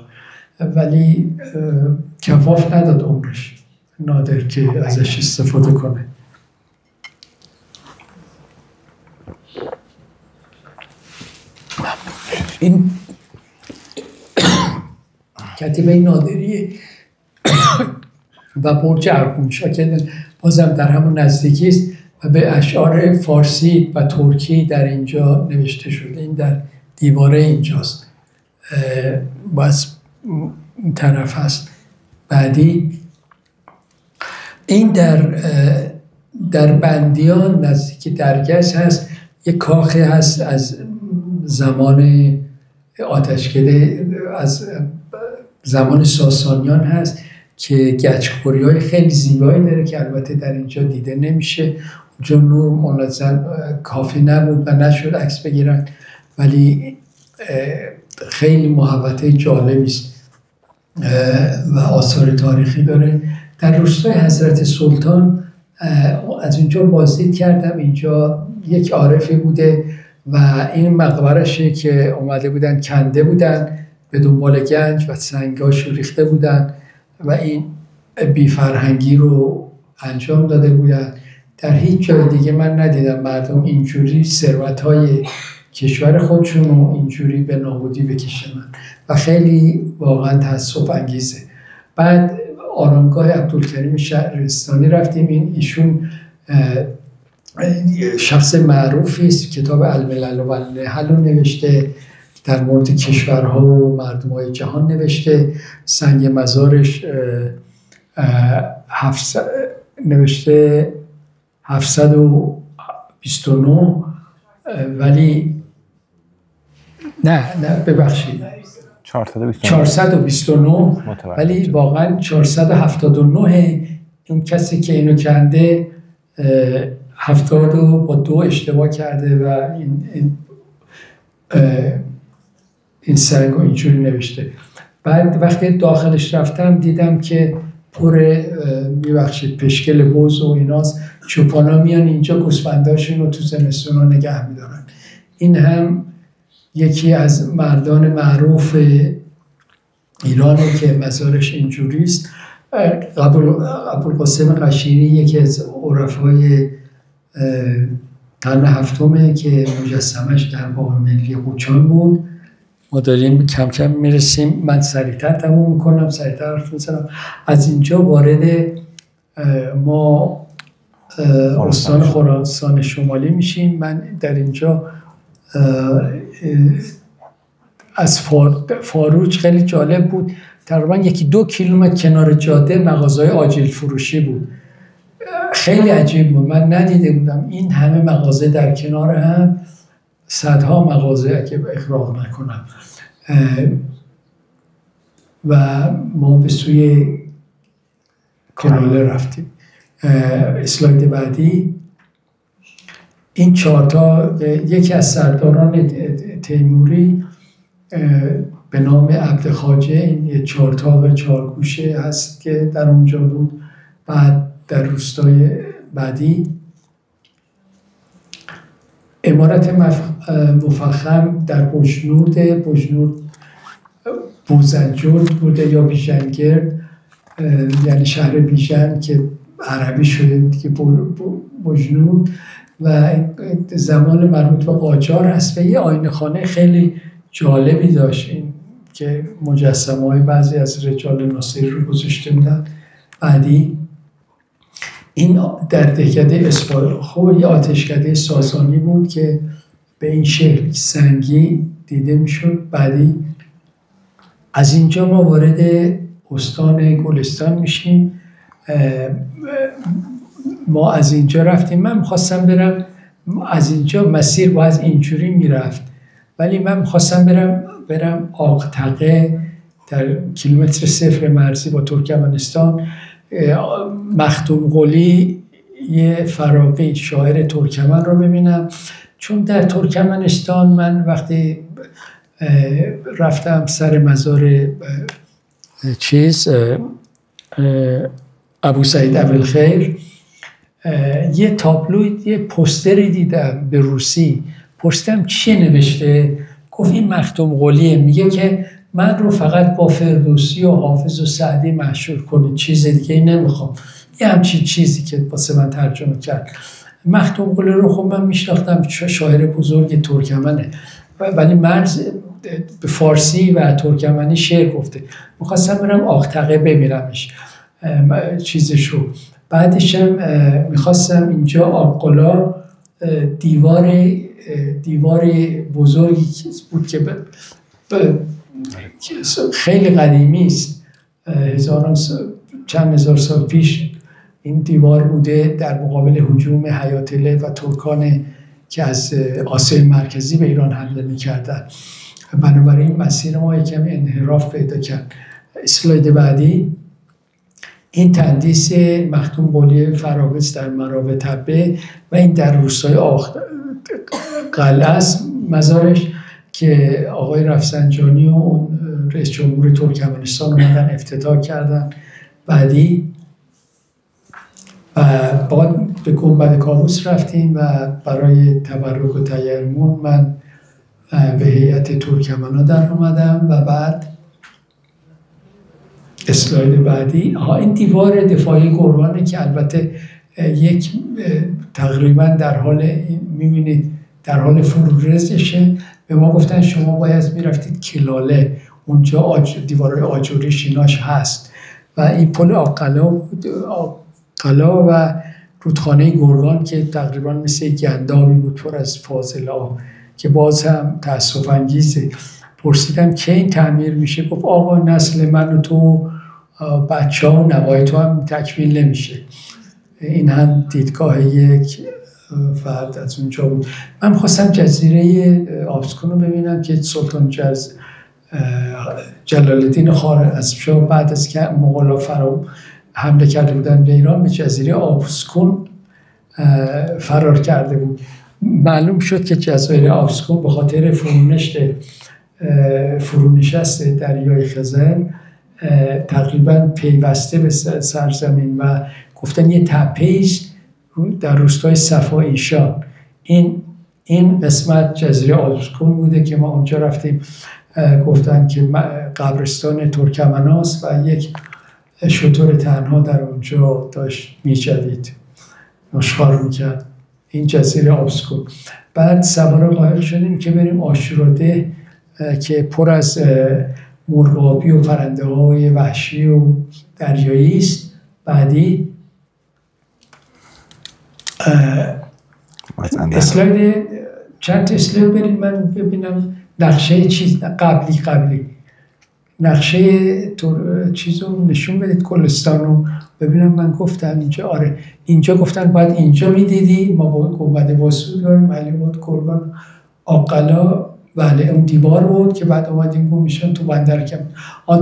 ولی کفاف نداد عمرش نادر که ازش استفاده کنه. این کتیبه نادریه و برج ارگونشا که بازم در همون نزدیکی است و به اشعار فارسی و ترکی در اینجا نوشته شده. این در دیواره اینجاست. باز این طرف هست. بعدی این در بندیان نزدیک درگز هست، یک کاخی هست از زمان آتشکده، از زمان ساسانیان هست که گچ‌خوری های خیلی زیبایی داره که البته در اینجا دیده نمیشه. اونجا نور منظم کافی نبود و نشد عکس بگیرن، ولی خیلی محوطه جالبی است و آثار تاریخی داره. در روستای حضرت سلطان از اینجا بازدید کردم. اینجا یک عارفی بوده و این مقبرشه که اومده بودن کنده بودن به دنبال گنج و سنگاشو ریخته بودن و این بیفرهنگی رو انجام داده بودن. در هیچ جای دیگه من ندیدم مردم اینجوری ثروت‌های کشور خودشون رو اینجوری به نابودی بکشن و خیلی واقعا تأسف انگیزه. بعد آرامگاه عبدالکریم شهرستانی رفتیم. ایشون شخص معروفی است، کتاب الملل و النحل رو نوشته، در مورد کشورها و مردم‌های جهان نوشته. سنگ مزارش نوشته 729 ولی نه ببخشید 429 ولی واقعا 479. اون کسی که اینو کنده 70 با 2 اشتباه کرده و این سنگ رو اینجوری نوشته. بعد وقتی داخلش رفتم دیدم که پر میبخشید پشکل بز و ایناست. چوپانا میان اینجا گوسفنداشون رو تو زمستونا نگه میدارن. این هم یکی از مردان معروف ایرانه که مزارش اینجوریست. ابوالقاسم قشیری یکی از عرفای قرن هفتمه که مجسمش در باغ ملی قوچان بود. ما داریم کم کم میرسیم. من سریعتر تموم میکنم، سریعتر حرف میزنم. از اینجا وارد ما استان خراسان شمالی میشیم. من در اینجا از فاروج خیلی جالب بود. تقریبا 1-2 کیلومتر کنار جاده مغازه‌های آجیل فروشی بود. خیلی عجیب بود، من ندیده بودم این همه مغازه در کنار هم، صدها مغازه اگه اغراق نکنم. و ما به سوی کناله رفتیم. اسلاید بعدی. این چهارتا یکی از سرداران تیموری به نام عبدخواجه، این یه چهارتاق 4 گوشه هست که در اونجا بود. بعد در روستای بعدی عمارت مفخم در بجنورد بوزنجرد بوده یا بیژنگرد، یعنی شهر بیژن که عربی شده بود که بجنورد، و زمان مربوط به قاجار هست و یه آینه خانه خیلی جالبی داشت این که مجسمه های بعضی از رجال ناصری رو گذاشته بودن. بعدی این در دهکده اسپارخو یه آتشکده ساسانی بود که به این شکل سنگی دیده میشد. بعدی از اینجا ما وارد استان گلستان میشیم. ما از اینجا رفتیم. من خواستم برم از اینجا، مسیر باید اینجوری میرفت، ولی من خواستم برم آقتقه در کیلومتر 0 مرزی با ترکمنستان. مختوم قلی یه فراقی شاعر ترکمن رو ببینم، چون در ترکمنستان من وقتی رفتم سر مزار ابو سعید ابوالخیر، یه تابلو، یه پوستری دیدم به روسی. پرسیدم چی نوشته؟ گفت این مختوم قلیه، میگه که من رو فقط با فردوسی و حافظ و سعدی مشهور کنید، چیز دیگه نمیخوام. یه همچین چیزی که واسه من ترجمه کرد. مختوم قلی رو خب من میشناختم، شاعر بزرگ ترکمنه، ولی مرز به فارسی و ترکمنی شعر گفته. میخواستم برم آقتقه ببینمش چیزشو. بعدش هم میخواستم اینجا آقلا دیوار بزرگی بود که خیلی قدیمی است، چند هزار سال پیش این دیوار بوده در مقابل هجوم حیاتله و ترکان که از آسیای مرکزی به ایران حمله می‌کردند. بنابراین مسیر ما یکم انحراف پیدا کرد. اسلاید بعدی، این تندیس مختوم قلی فراغز در مراو تپه و این در روستای قلعه است مزارش که آقای رفسنجانی و اون رئیس جمهور ترکمنستان اومدن افتتاح کردن. بعدی و بعد به گنبد کاووس رفتیم و برای تبرک و تیمم من به هیئت ترکمنا در اومدم. و بعد اسلاید بعدی، این دیوار دفاعی گرگانه که البته یک تقریبا در حال، میبینید در حال فرورزشه. به ما گفتن شما باید میرفتید کلاله، اونجا دیوارهای آجوری شیناش هست و این پل آقلا و رودخانه گرگان که تقریبا مثل گندامی بود پر از فاضله آب که باز هم تأسف انگیزه. پرسیدم که این تعمیر میشه؟ گفت آقا نسل من و تو بچه ها و نوای تو هم تکمیل نمیشه. این هم دیدگاه یک فرد از اونجا بود. من خواستم جزیره آبسکون رو ببینم که سلطان جلال الدین خوارزمشاه بعد از که مغولا حمله کرده بودن به ایران به جزیره آبسکون فرار کرده بود. معلوم شد که جزیره آبسکون به خاطر فرونشست دریای خزر تقریبا پیوسته به سرزمین و گفتن یه تپه‌ایست در روستای صفاییشان. این قسمت جزیره آبسکون بوده که ما اونجا رفتیم. گفتن که قبرستان ترکمناست و یک شتر تنها در اونجا داشت میجدید، نشخوار میکرد. این جزیره آبسکون. بعد سوار قایق شدیم که بریم آشوراده که پر از مرغابی و پرنده های وحشی و دریایی است. بعدی اسلاید، چند اسلاید بریم من ببینم نقشه چیز قبلی نقشه چیز رو نشون بدید، گلستان رو ببینم. من گفتم اینجا، آره اینجا گفتن باید اینجا میدیدی. ما گنبد واسو داریم، علی‌آباد، گرگان، آقلا، بله اون دیوار بود که بعد اومدیم گم میشن تو بندر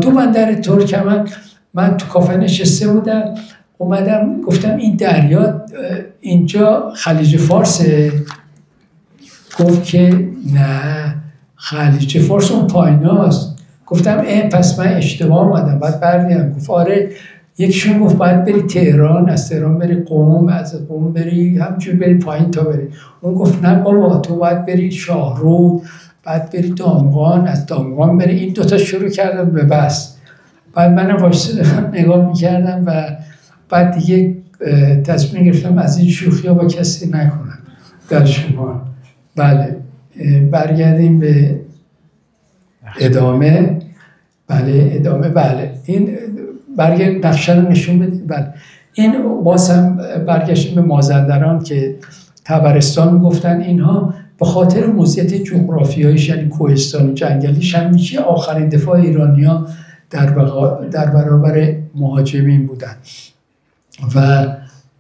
تو بندر ترکمن. من تو کافه نشسته بودم، اومدم گفتم این دریا اینجا خلیج فارسه؟ گفت که نه خلیج فارس اون پاییناست. گفتم پس من اشتباه اومدم بعد برگردم. گفت آره. یکیشون گفت باید بری تهران، از تهران بری قم، از قم بری همینجوری بری پایین تا بری. اون گفت نه بابا تو باید بری شاهرود، بعد بری دامغان، از دامغان بری. این دوتا شروع کردم به بس. بعد منم وایسادم نگاه میکردم و بعد دیگه تصمیم گرفتم از این شوخی ها با کسی نکنم در شمال. بله برگردیم به ادامه. بله این برگردیم نقشه رو نشون بدیم. بله این باز هم برگشتیم به مازندران که تبرستان گفتن اینها به خاطر موضوعیت جغرافیاییش، یعنی کوهستانی جنگلیش، هم میشه آخرین دفاع ایرانی‌ها در برابر مهاجمین بودن. و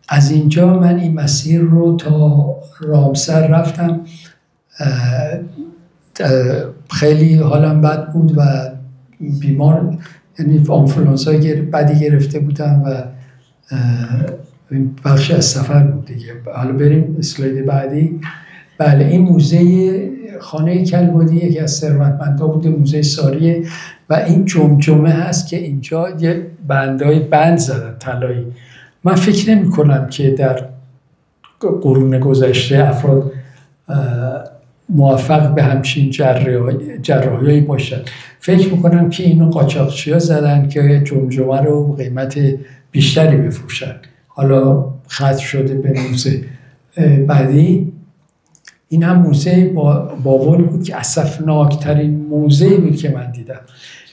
از اینجا من این مسیر رو تا رامسر رفتم. خیلی حالم بد بود و بیمار، یعنی آنفولانزای بدی گرفته بودم و این بخش از سفر بود دیگه. حالا بریم اسلاید بعدی. بله این موزه خانه کلبادی که از ثروتمندا بوده، موزه ساریه و این جمجمه هست که اینجا یه بند زدن طلایی. من فکر نمی کنم که در قرون گذشته افراد موفق به همچین جراحی‌هایی باشن. فکر میکنم که اینو قاچاقچی‌ها زدن که جمجمه رو قیمت بیشتری بفروشن. حالا ختم شده به موزه. بعدی این هم موزه بابل بود که اسفناکترین موزه بود که من دیدم.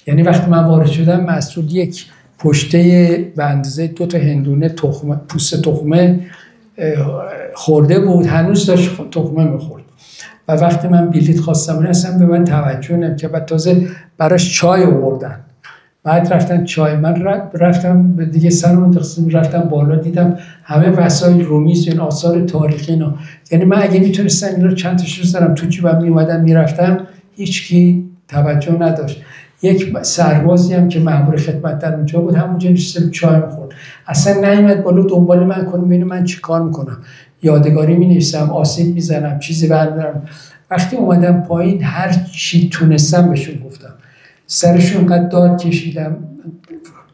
یعنی وقتی من وارد شدم مسعود یک پشته به اندازه 2 هندونه پوست تخمه خورده بود، هنوز داشت تخمه میخورد. و وقتی من بلیط خواستم اصلا به من توجه نمی‌کرد که بعد تازه براش چای آوردن. بعد رفتن چای، من رفتم دیگه سرم انداختم رفتم بالا، دیدم همه وسایل رومیز، این آثار تاریخی اینا. یعنی من اگه میتونستم اینا چند تاش رو بذارم تو جیبم میومدم میرفتم، هیچکی توجه نداشت. یک سربازی هم که مأمور خدمت در اونجا بود همونجا نشسته چای می‌خورد، اصلا نیومد بالا دنبال من کنه ببینه من چی کار میکنم. یادگاری می‌نویسم، آسیب میزنم، چیزی برمی‌دارم. وقتی اومدم پایین هر چی تونستم بهشون گفتم. سرشون قد داد کشیدم،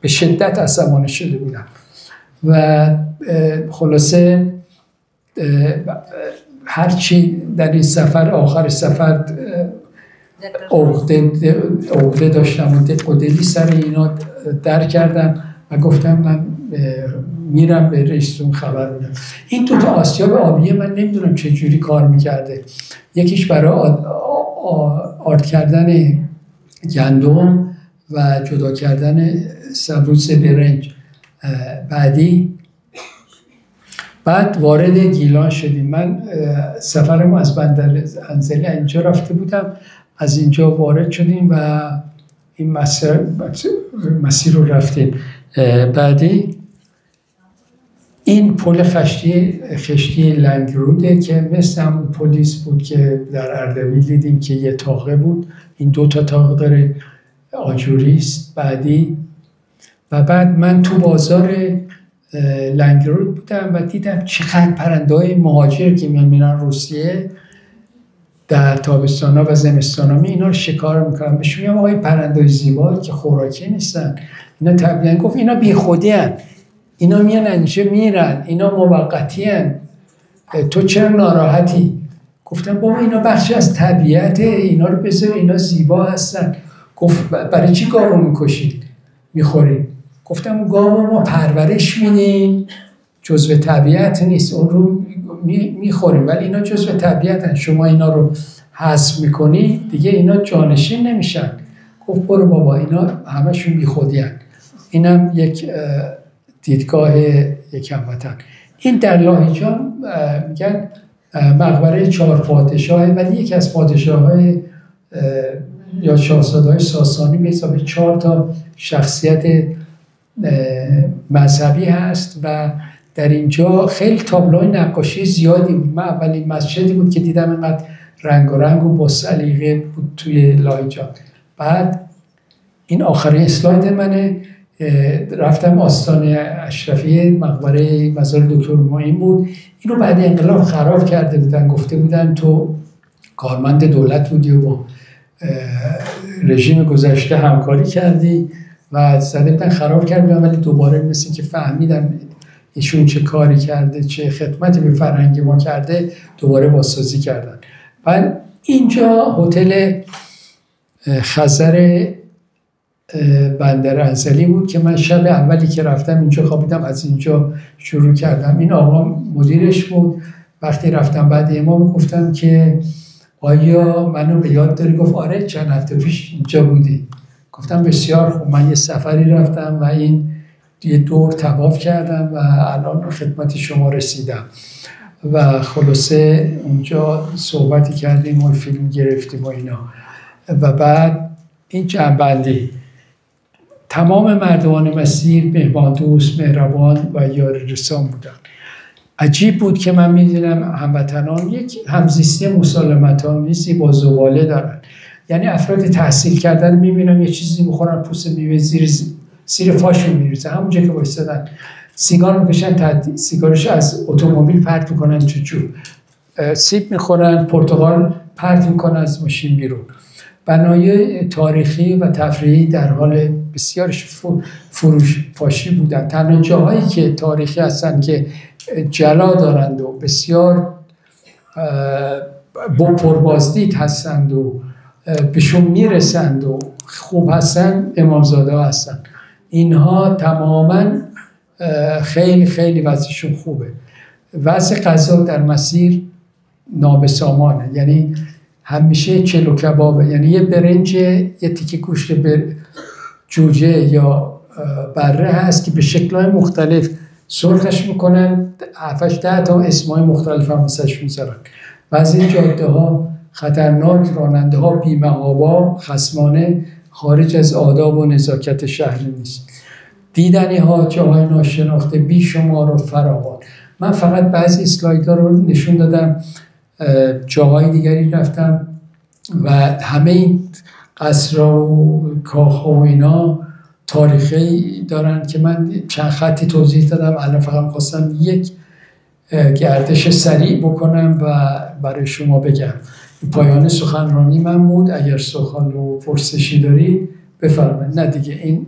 به شدت عصبانی شده بودم و خلاصه هرچی در این سفر، آخر سفر عقده داشتم و دلی سر اینا در کردم و گفتم من میرم به رئیستون خبر میدم. این تو آسیاب آبیه من نمیدونم چه جوری کار میکرده. یکیش برای آرد کردن گندم و جدا کردن سبوس برنج. بعد وارد گیلان شدیم. من سفرم از بندر انزلی اینجا رفته بودم، از اینجا وارد شدیم و این مسیر رو رفتیم. بعدی این پل خشتی لنگروده که مثل همون پلیس بود که در اردبیل دیدیم که یه تاقه بود. این 2 تا تاقه داره، آجوریست. و بعد من تو بازار لنگرود بودم و دیدم چقدر پرنده‌های مهاجر که میرن روسیه در تابستانا و زمستانا اینا رو شکار میکنن. بهش میگم آقای پرنده‌های زیبا که خوراکی نیستن، اینا طبیعیاً. گفت اینا بیخودی هن، اینا میان اینجا میرن، اینا موقتی هن، تو چرا ناراحتی؟ گفتم بابا اینا بخشی از طبیعته، اینا رو بذار، اینا زیبا هستن. گفت برای چی گاو میکشید میخورید؟ گفتم گاو ما پرورش میدیم، جزء طبیعت نیست، اون رو میخوریم، ولی اینا جزء طبیعتن، شما اینا رو حذف میکنی دیگه اینا جانشین نمیشن. گفت برو بابا اینا همشون بیخودی هن. اینم یک دیدگاه یک هموطن. این در لاهیجان میگن مقبره 4 پادشاه، ولی یکی از پادشاه‌های یا شاهزاده‌های ساسانی به حساب 4 تا شخصیت مذهبی هست و در اینجا خیلی تابلوهای نقاشی زیادی بود. من اولین مسجدی بود که دیدم اینقدر رنگ و با سلیقه بود توی لاهیجان. بعد این آخرین اسلاید منه، رفتم آستانه اشرفیه، مقبره مزار دکتر معین بود. اینو بعد انقلاب خراب کرده بودن، گفته بودن تو کارمند دولت بودی و با رژیم گذشته همکاری کردی و زده بودن خراب کردن، ولی دوباره مثل که فهمیدن ایشون چه کاری کرده، چه خدمتی به فرهنگ ما کرده، دوباره بازسازی کردن. بعد اینجا هتل خزر بندر انزلی بود که من شب اولی که رفتم اینجا خوابیدم، از اینجا شروع کردم. این آقا مدیرش بود. وقتی رفتم بعد امام گفتم که آیا منو به یاد داری؟ گفت آره چند هفته پیش اینجا بودی. گفتم بسیار خوب، من یه سفری رفتم و این یه دور طواف کردم و الان خدمت شما رسیدم و خلاصه اونجا صحبتی کردیم و فیلم گرفتیم و اینا. و بعد این جنبندی تمام مردمان مسیر مهمان دوست، مهربان و یار رسان بودن. عجیب بود که من می‌دیدم هموطنان یک همزیستی مسالمت‌آمیزی با زباله دارن. یعنی افراد تحصیل کردن می‌بینم یه چیزی می‌خورن، پوست میوه زیر فاشون میریزه، همونجا که وایسادن سیگار می‌کشن، سیگارش از اتومبیل پرت می‌کنن چوچو، سیب می‌خورن، پرتقال پرت می‌کنن از ماشین بیرون. بنای تاریخی و تفریحی در حال بسیارش فروش پاشی بودن. تنها جاهایی که تاریخی هستن که جلا دارند و بسیار با پربازدید هستند و بهشون میرسند و خوب هستن، امامزاده ها هستن. اینها تماما خیلی خیلی وضعشون خوبه. وضع غذا در مسیر نابسامانه، یعنی همیشه چلو کبابه، یعنی یه برنج، یه تیکه گوشت جوجه یا بره هست که به شکل‌های مختلف سرخش میکنن، 7-10 تا اسمای مختلف هم واسش میذارن. بعضی جاده ها خطرناک، راننده ها بی‌محابا، خصمانه، خارج از آداب و نزاکت شهری نیست. دیدنی ها، جاهای ناشناخته بیشمار و فراوان. من فقط بعضی اسلایدها رو نشون دادم، جاهای دیگری رفتم و همه این قصرها و کاخها و اینا تاریخی دارن که من چند خطی توضیح دادم. الان فقط خواستم یک گردش سریع بکنم و برای شما بگم. پایان سخنرانی من بود. اگر سخن و پرسشی دارید بفرمایید. نه دیگه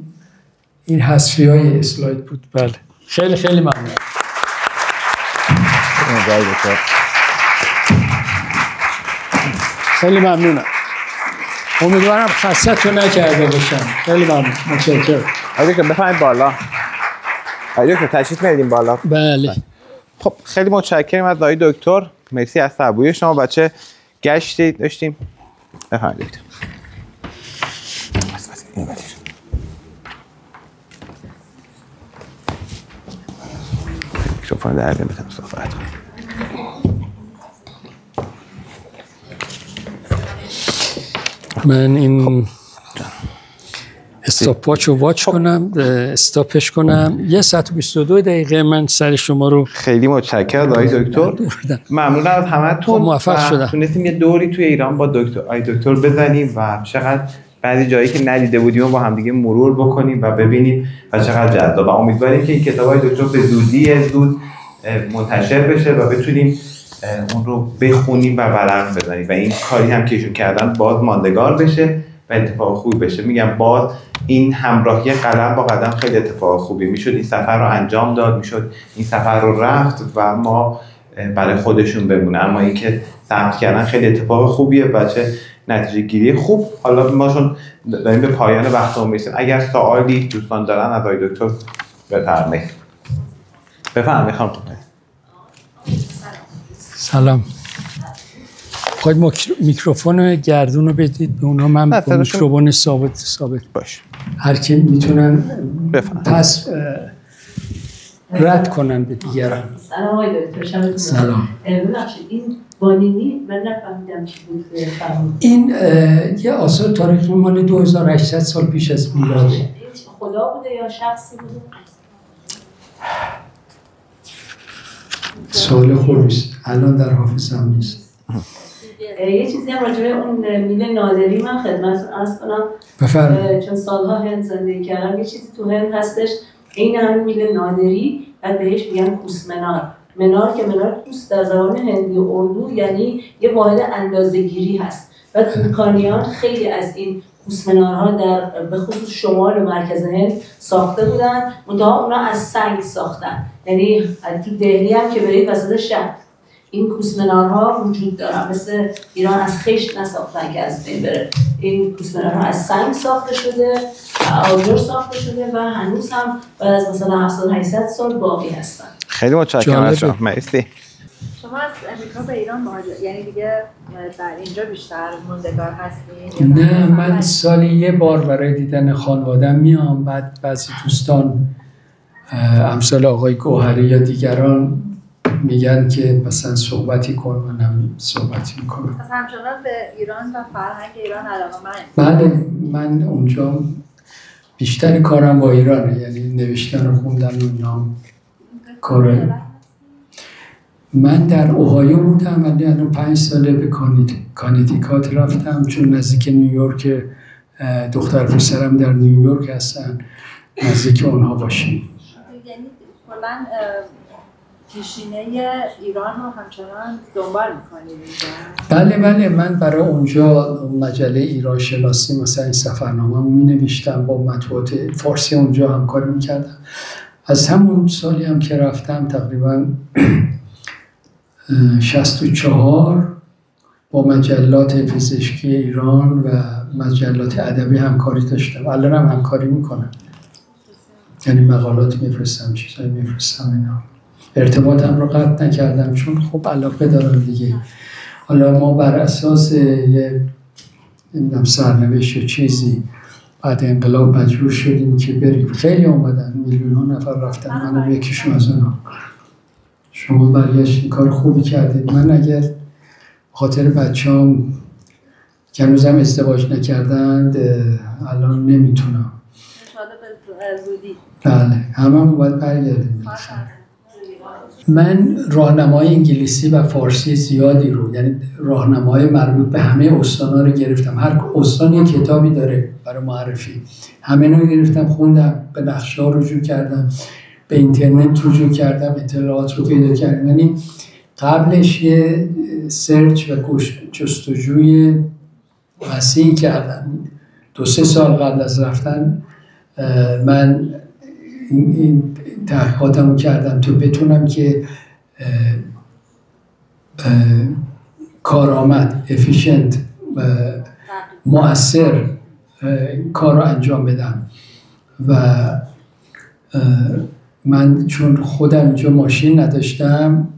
این حذفی های اسلاید بود. بله خیلی خیلی ممنون. خیلی ممنونم. امیدوارم خسته‌تون نکرده باشم. خیلی ممنون. متشکرم. اگه که بفهمید بالا. اگه که تشریف می‌دیم بالا. بله. خب خیلی متشکرم از آقای دکتر. مرسی از صبوری شما. بچه گشتی داشتیم. بفرمایید دکتر. میکروفون در میتونم صحبت کنم. من این استاپ واچ رو واچ کنم، استاپش کنم. 1 ساعت و 22 دقیقه من سر شما رو. خیلی متشکرم آقای دکتر. ممنون از همتون. موفق شدم. تونستیم یه دوری توی ایران با آقای دکتر بزنیم و چقدر بعضی جایی که ندیده بودیم با هم دیگه مرور بکنیم و ببینیم و چقدر جذاب. و امیدواریم که این کتابای دکتر به زود منتشر بشه و بتونیم اون رو بخونیم و ورق بزنیم و این کاری هم که ایشون کردن باز ماندگار بشه و اتفاق خوبی بشه. میگم باز این همراهی قلم با قدم خیلی اتفاق خوبی میشد. این سفر رو انجام داد، میشد این سفر رو رفت و ما برای خودشون بمونه. اما اینکه ثبت کردن خیلی اتفاق خوبیه. بچه نتیجه گیری خوب. حالا ماشون داریم به پایان بحثمون میرسیم. اگر سوالی دوستان دارن از آقای دکتر بفرمایید. بفرمایید خانم. سلام. خواهید میکروفون گردون رو بدید به اونا، من با میکروفون ثابت باش. هر کی میتونن پس رد کنن به دیگران. سلام آقای دکتر. شما سلام. ببخشید این بانینی من نفهمیدم چی بود. این یه آثار تاریخی مال 2800 سال پیش از میلاده. خدا بوده یا شخصی بوده؟ سوال خوبیست. الان در حافظم نیست. یه چیزی هم راجع به اون میل نادری من خدمتتون عرض کنم. بفرمایید. چون سالها هند زندگی کردم. یه چیزی تو هند هستش این هم میل نادری و بهش میگن کوسمنار. منار که منار کوس در زبان هندی و اردو یعنی یه واحد اندازه‌گیری هست و تورکانیان خیلی از این کوسمنارها در به خصوص شمال و مرکز هند ساخته بودن. منتها اونا از سنگ ساختن. یعنی تو دهلی هم که برید وسط شهر این کوسمنارها وجود دارن. مثل ایران از خشت نساختن که از بین بره. این کوسمنارها از سنگ ساخته شده و آجر ساخته شده و هنوز هم بعد از مثلا 700-800 سال باقی هستن. خیلی متشکرم از شما. مرسی. شما از امریکا به ایران یعنی دیگه در اینجا بیشتر موندگار هستین؟ نه، من سالی یه بار برای دیدن خانواده‌ام میام. بعد بعضی دوستان امثال آقای گوهری یا دیگران میگن که مثلا صحبتی کن، منم صحبتی میکنم. پس همچنان به ایران و فرهنگ ایران علاقه‌مند؟ بله، من اونجا بیشتر کارم با ایرانه، یعنی نوشتن و خوندن و اینا کاره. من در اوهایو بودم ولی الان 5 ساله به کانتیکات رفتم چون نزدیک نیویورک، دختر پسرم در نیویورک هستن، نزدیک اونها باشیم. یعنی کلاً پیشینه ایران رو همچنان دنبال میکنید؟ بله، من برای اونجا مجله ایران شناسی مثلا این سفرنامه می نوشتم، با مطبوعات فارسی اونجا همکاری میکردم. از همون سالی هم که رفتم تقریبا 64 با مجلات پزشکی ایران و مجلات ادبی همکاری داشتم. الان هم همکاری میکنم، یعنی مقالات میفرستم، چیزایی میفرستم اینا. ارتباطم رو قطع نکردم چون خب علاقه دارم دیگه. حالا ما بر اساس یه سرنوشت و چیزی بعد انقلاب مجبور شدیم که بریم. خیلی اومدن، میلیون نفر رفتن، منم یکیشون از اونا. شما برگشتین، کار خوبی کردید. من اگر خاطر بچه‌ام که هنوزم ازدواج نکردند الان نمیتونم. زودی. بله هممون باید برگردیم. من راهنمای انگلیسی و فارسی زیادی رو، یعنی راهنمای مربوط به همه استانا رو گرفتم. هر استان یه کتابی داره برای معرفی، همه رو گرفتم خوندم، به نقشه‌ها رجوع کردم، به اینترنت رجوع کردم، اطلاعات رو پیدا کردم. یعنی قبلش یه سرچ و جستجوی وسیع کردم. 2-3 سال قبل از رفتن من این تحقیقاتم رو کردم تا بتونم که کارآمد، افیشنت و مؤثر کار رو انجام بدم. و من چون خودم اینجا ماشین نداشتم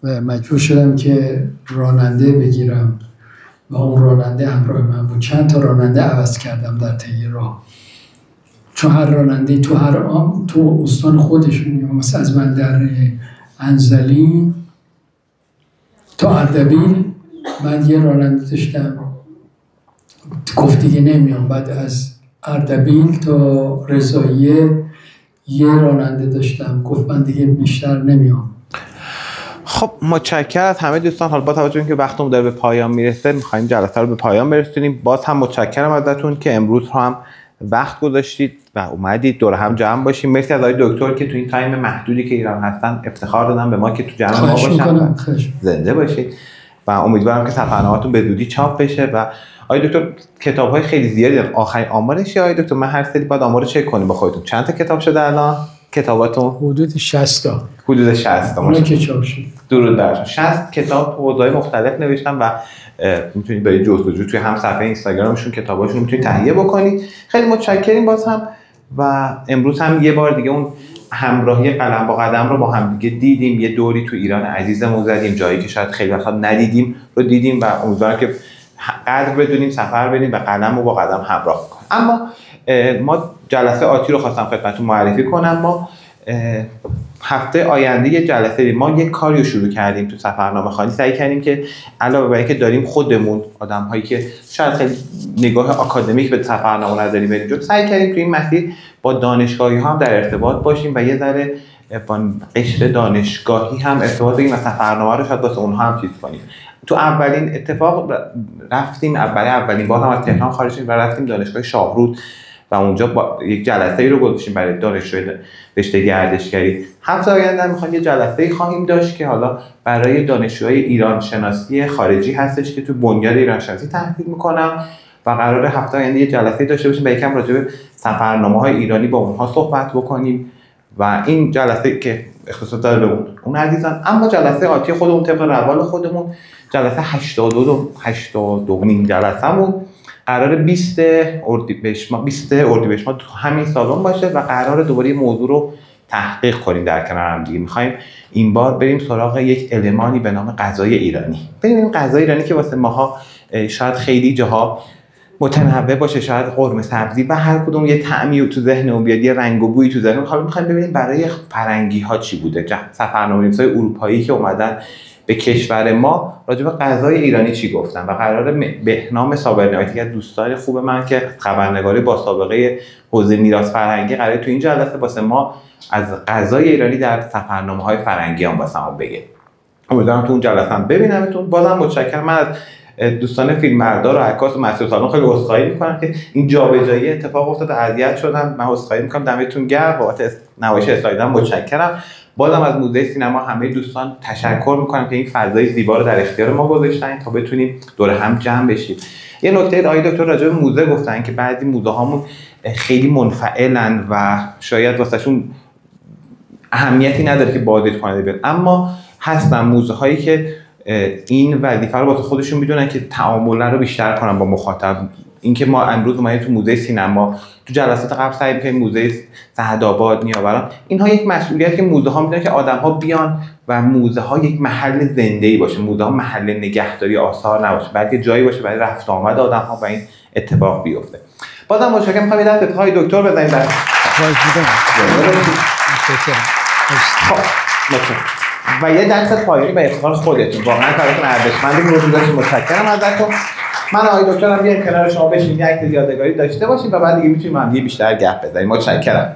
و مجبور شدم که راننده بگیرم و اون راننده همراه من بود. چند تا راننده عوض کردم در طی راه، چون هر راننده تو استان خودشون میام. مثلا از بندر انزلی تا اردبیل من یه راننده داشتم، گفت دیگه نمیام. بعد از اردبیل تا رضاییه یه راننده داشتم، گفت من دیگه بیشتر نمیام. خب متشکرم از همه دوستان. حالا با توجه به اینکه وقتمون داره به پایان میرسه میخوایم جلسه رو به پایان برسونیم. باز هم متشکرم ازتون که امروز هم وقت گذاشتید و اومدید دور هم جمع باشیم. مرسی از آقای دکتر که تو این تایم محدودی که ایران هستن افتخار دادن به ما که تو جمع ما باشن. زنده باشید و امیدوارم که سفرنامه‌تون به زودی چاپ بشه. و آقای دکتر کتاب‌های خیلی زیادی دارن. آخرین آمارش آقای دکتر من هر سری باید آمار رو چک کنیم با خودتون. چند تا کتاب شده الان کتاباتون؟ حدود 60 تا. حدود 60 تا. اون که چاپ شد. درود برشون. 60 کتاب حوزه‌های مختلف نوشتم و میتونید برای جستجو توی هم صفحه اینستاگرامشون کتاباشون رو میتونید تهیه بکنید. خیلی متشکریم باز هم. و امروز هم یه بار دیگه اون همراهی قلم با قدم رو با هم دیگه دیدیم. یه دوری تو ایران عزیزمون زدیم، جایی که شاید خیلی وقتا ندیدیم رو دیدیم و امیدوارم که قدر بدونیم، سفر بریم و قلم رو با قدم همراه کنیم. اما ما جلسه آتی رو خواستم خدمتتون معرفی کنم. ما هفته آینده یه جلسه ما یک کاری رو شروع کردیم تو سفرنامه خوانی. سعی کردیم که علاوه بر اینکه داریم خودمون آدم‌هایی که شاید خیلی نگاه آکادمیک به سفرنامه نداریم بریم جلو، سعی کردیم تو این مسیر با دانشگاهی هم در ارتباط باشیم و یه ذره با قشر دانشگاهی هم ارتباط بگیریم و سفرنامه رو شاید واسه اونها هم چیز کنیم. تو اولین اتفاق رفتیم اولین بار هم از تهران خارج شدیم و رفتیم دانشگاه شاهرود و اونجا با یک جلسه‌ای رو گذاشتیم برای دانشجوی رشته گردشگری. هفته آینده می‌خوایم یه جلسه‌ای خواهیم داشت که حالا برای دانشجوهای ایران شناسی خارجی هستش که تو بنیاد ایران شناسی تحقیق می‌کنم و قراره هفته آینده یه جلسه‌ای داشته باشیم و یکم راجع به سفرنامه‌های ایرانی با اونها صحبت بکنیم و این جلسه که اختصاص داره به اون عزیزان. اما جلسه آتی خودمون طبق روال خودمون جلسه 82 جلسه‌مون قرار 20 اردیبهشت ماه تو همین سالن باشه و قرار دوباره موضوع رو تحقیق کنیم در کنار هم دیگه. می‌خوایم این بار بریم سراغ یک المانی به نام غذای ایرانی. ببینیم غذای ایرانی که واسه ماها شاید خیلی جاها متنوع باشه، شاید قرمه سبزی و هر کدوم یه طعمی تو ذهنمون بیاد، یه رنگ و بویی تو ذهنمون. حالا می‌خوایم ببینیم برای فرنگی‌ها چی بوده. سفرنامه‌نویسای اروپایی که اومدن به کشور ما راجع به غذای ایرانی چی گفتن و قراره بهنام صابرنی‌آتی که دوستان خوب من که خبرنگاری با سابقه حوزه میراث فرهنگی قراره تو این جلسه واسه ما از غذای ایرانی در سفرنامه‌های فرنگی هم واسه ما بگه. امیدوارم تو اون جلسه هم ببینمتون. بازم متشکرم. من از دوستان فیلمبردار و عکاس مسجد سالن خیلی عذرخواهی می‌کنم که این جابجایی اتفاق افتاد، اذیت شدم. من عذرخواهی می‌کنم. دمتون گرم. بابت نمایش اسلایدم متشکرم. بازم از موزه سینما همه دوستان تشکر میکنم که این فضای زیبا رو در اختیار ما گذاشتن تا بتونیم دور هم جمع بشیم. یه نکته آقای دکتر راجع به موزه گفتن که بعضی موزه هامون خیلی منفعلن و شاید واسهشون اهمیتی نداره که بازدید کننده بیاد، اما هستن موزه هایی که این وظیفه رو واسه خودشون میدونن که تعامل رو بیشتر کنن با مخاطب. اینکه ما امروز اومدیم تو موزه سینما، تو جلسات قبل سعی می‌کنیم موزه سعدآباد، نیاوران، اینها یک مسئولیت که موزه ها میدونن که آدم‌ها بیان و موزه ها یک محل زنده‌ای باشه، موزه ها محل نگهداری آثار نباشه، بلکه جایی باشه برای رفت و آمد آدم‌ها و این اتفاق بیفته. بازم متشکرم. می‌خوام یه دست های دکتر بزنید. خواهش می‌کنم. خب و یه درصد پایانی به افتخار خودتون. واقعا کارتون ارزشمند بود. متشکرم ازتون. من آقای دکترم بیاین کنار شما بشین یک یادگاری داشته باشیم و بعد دیگه میتونیم هم بیشتر گپ بزنیم. متشکرم.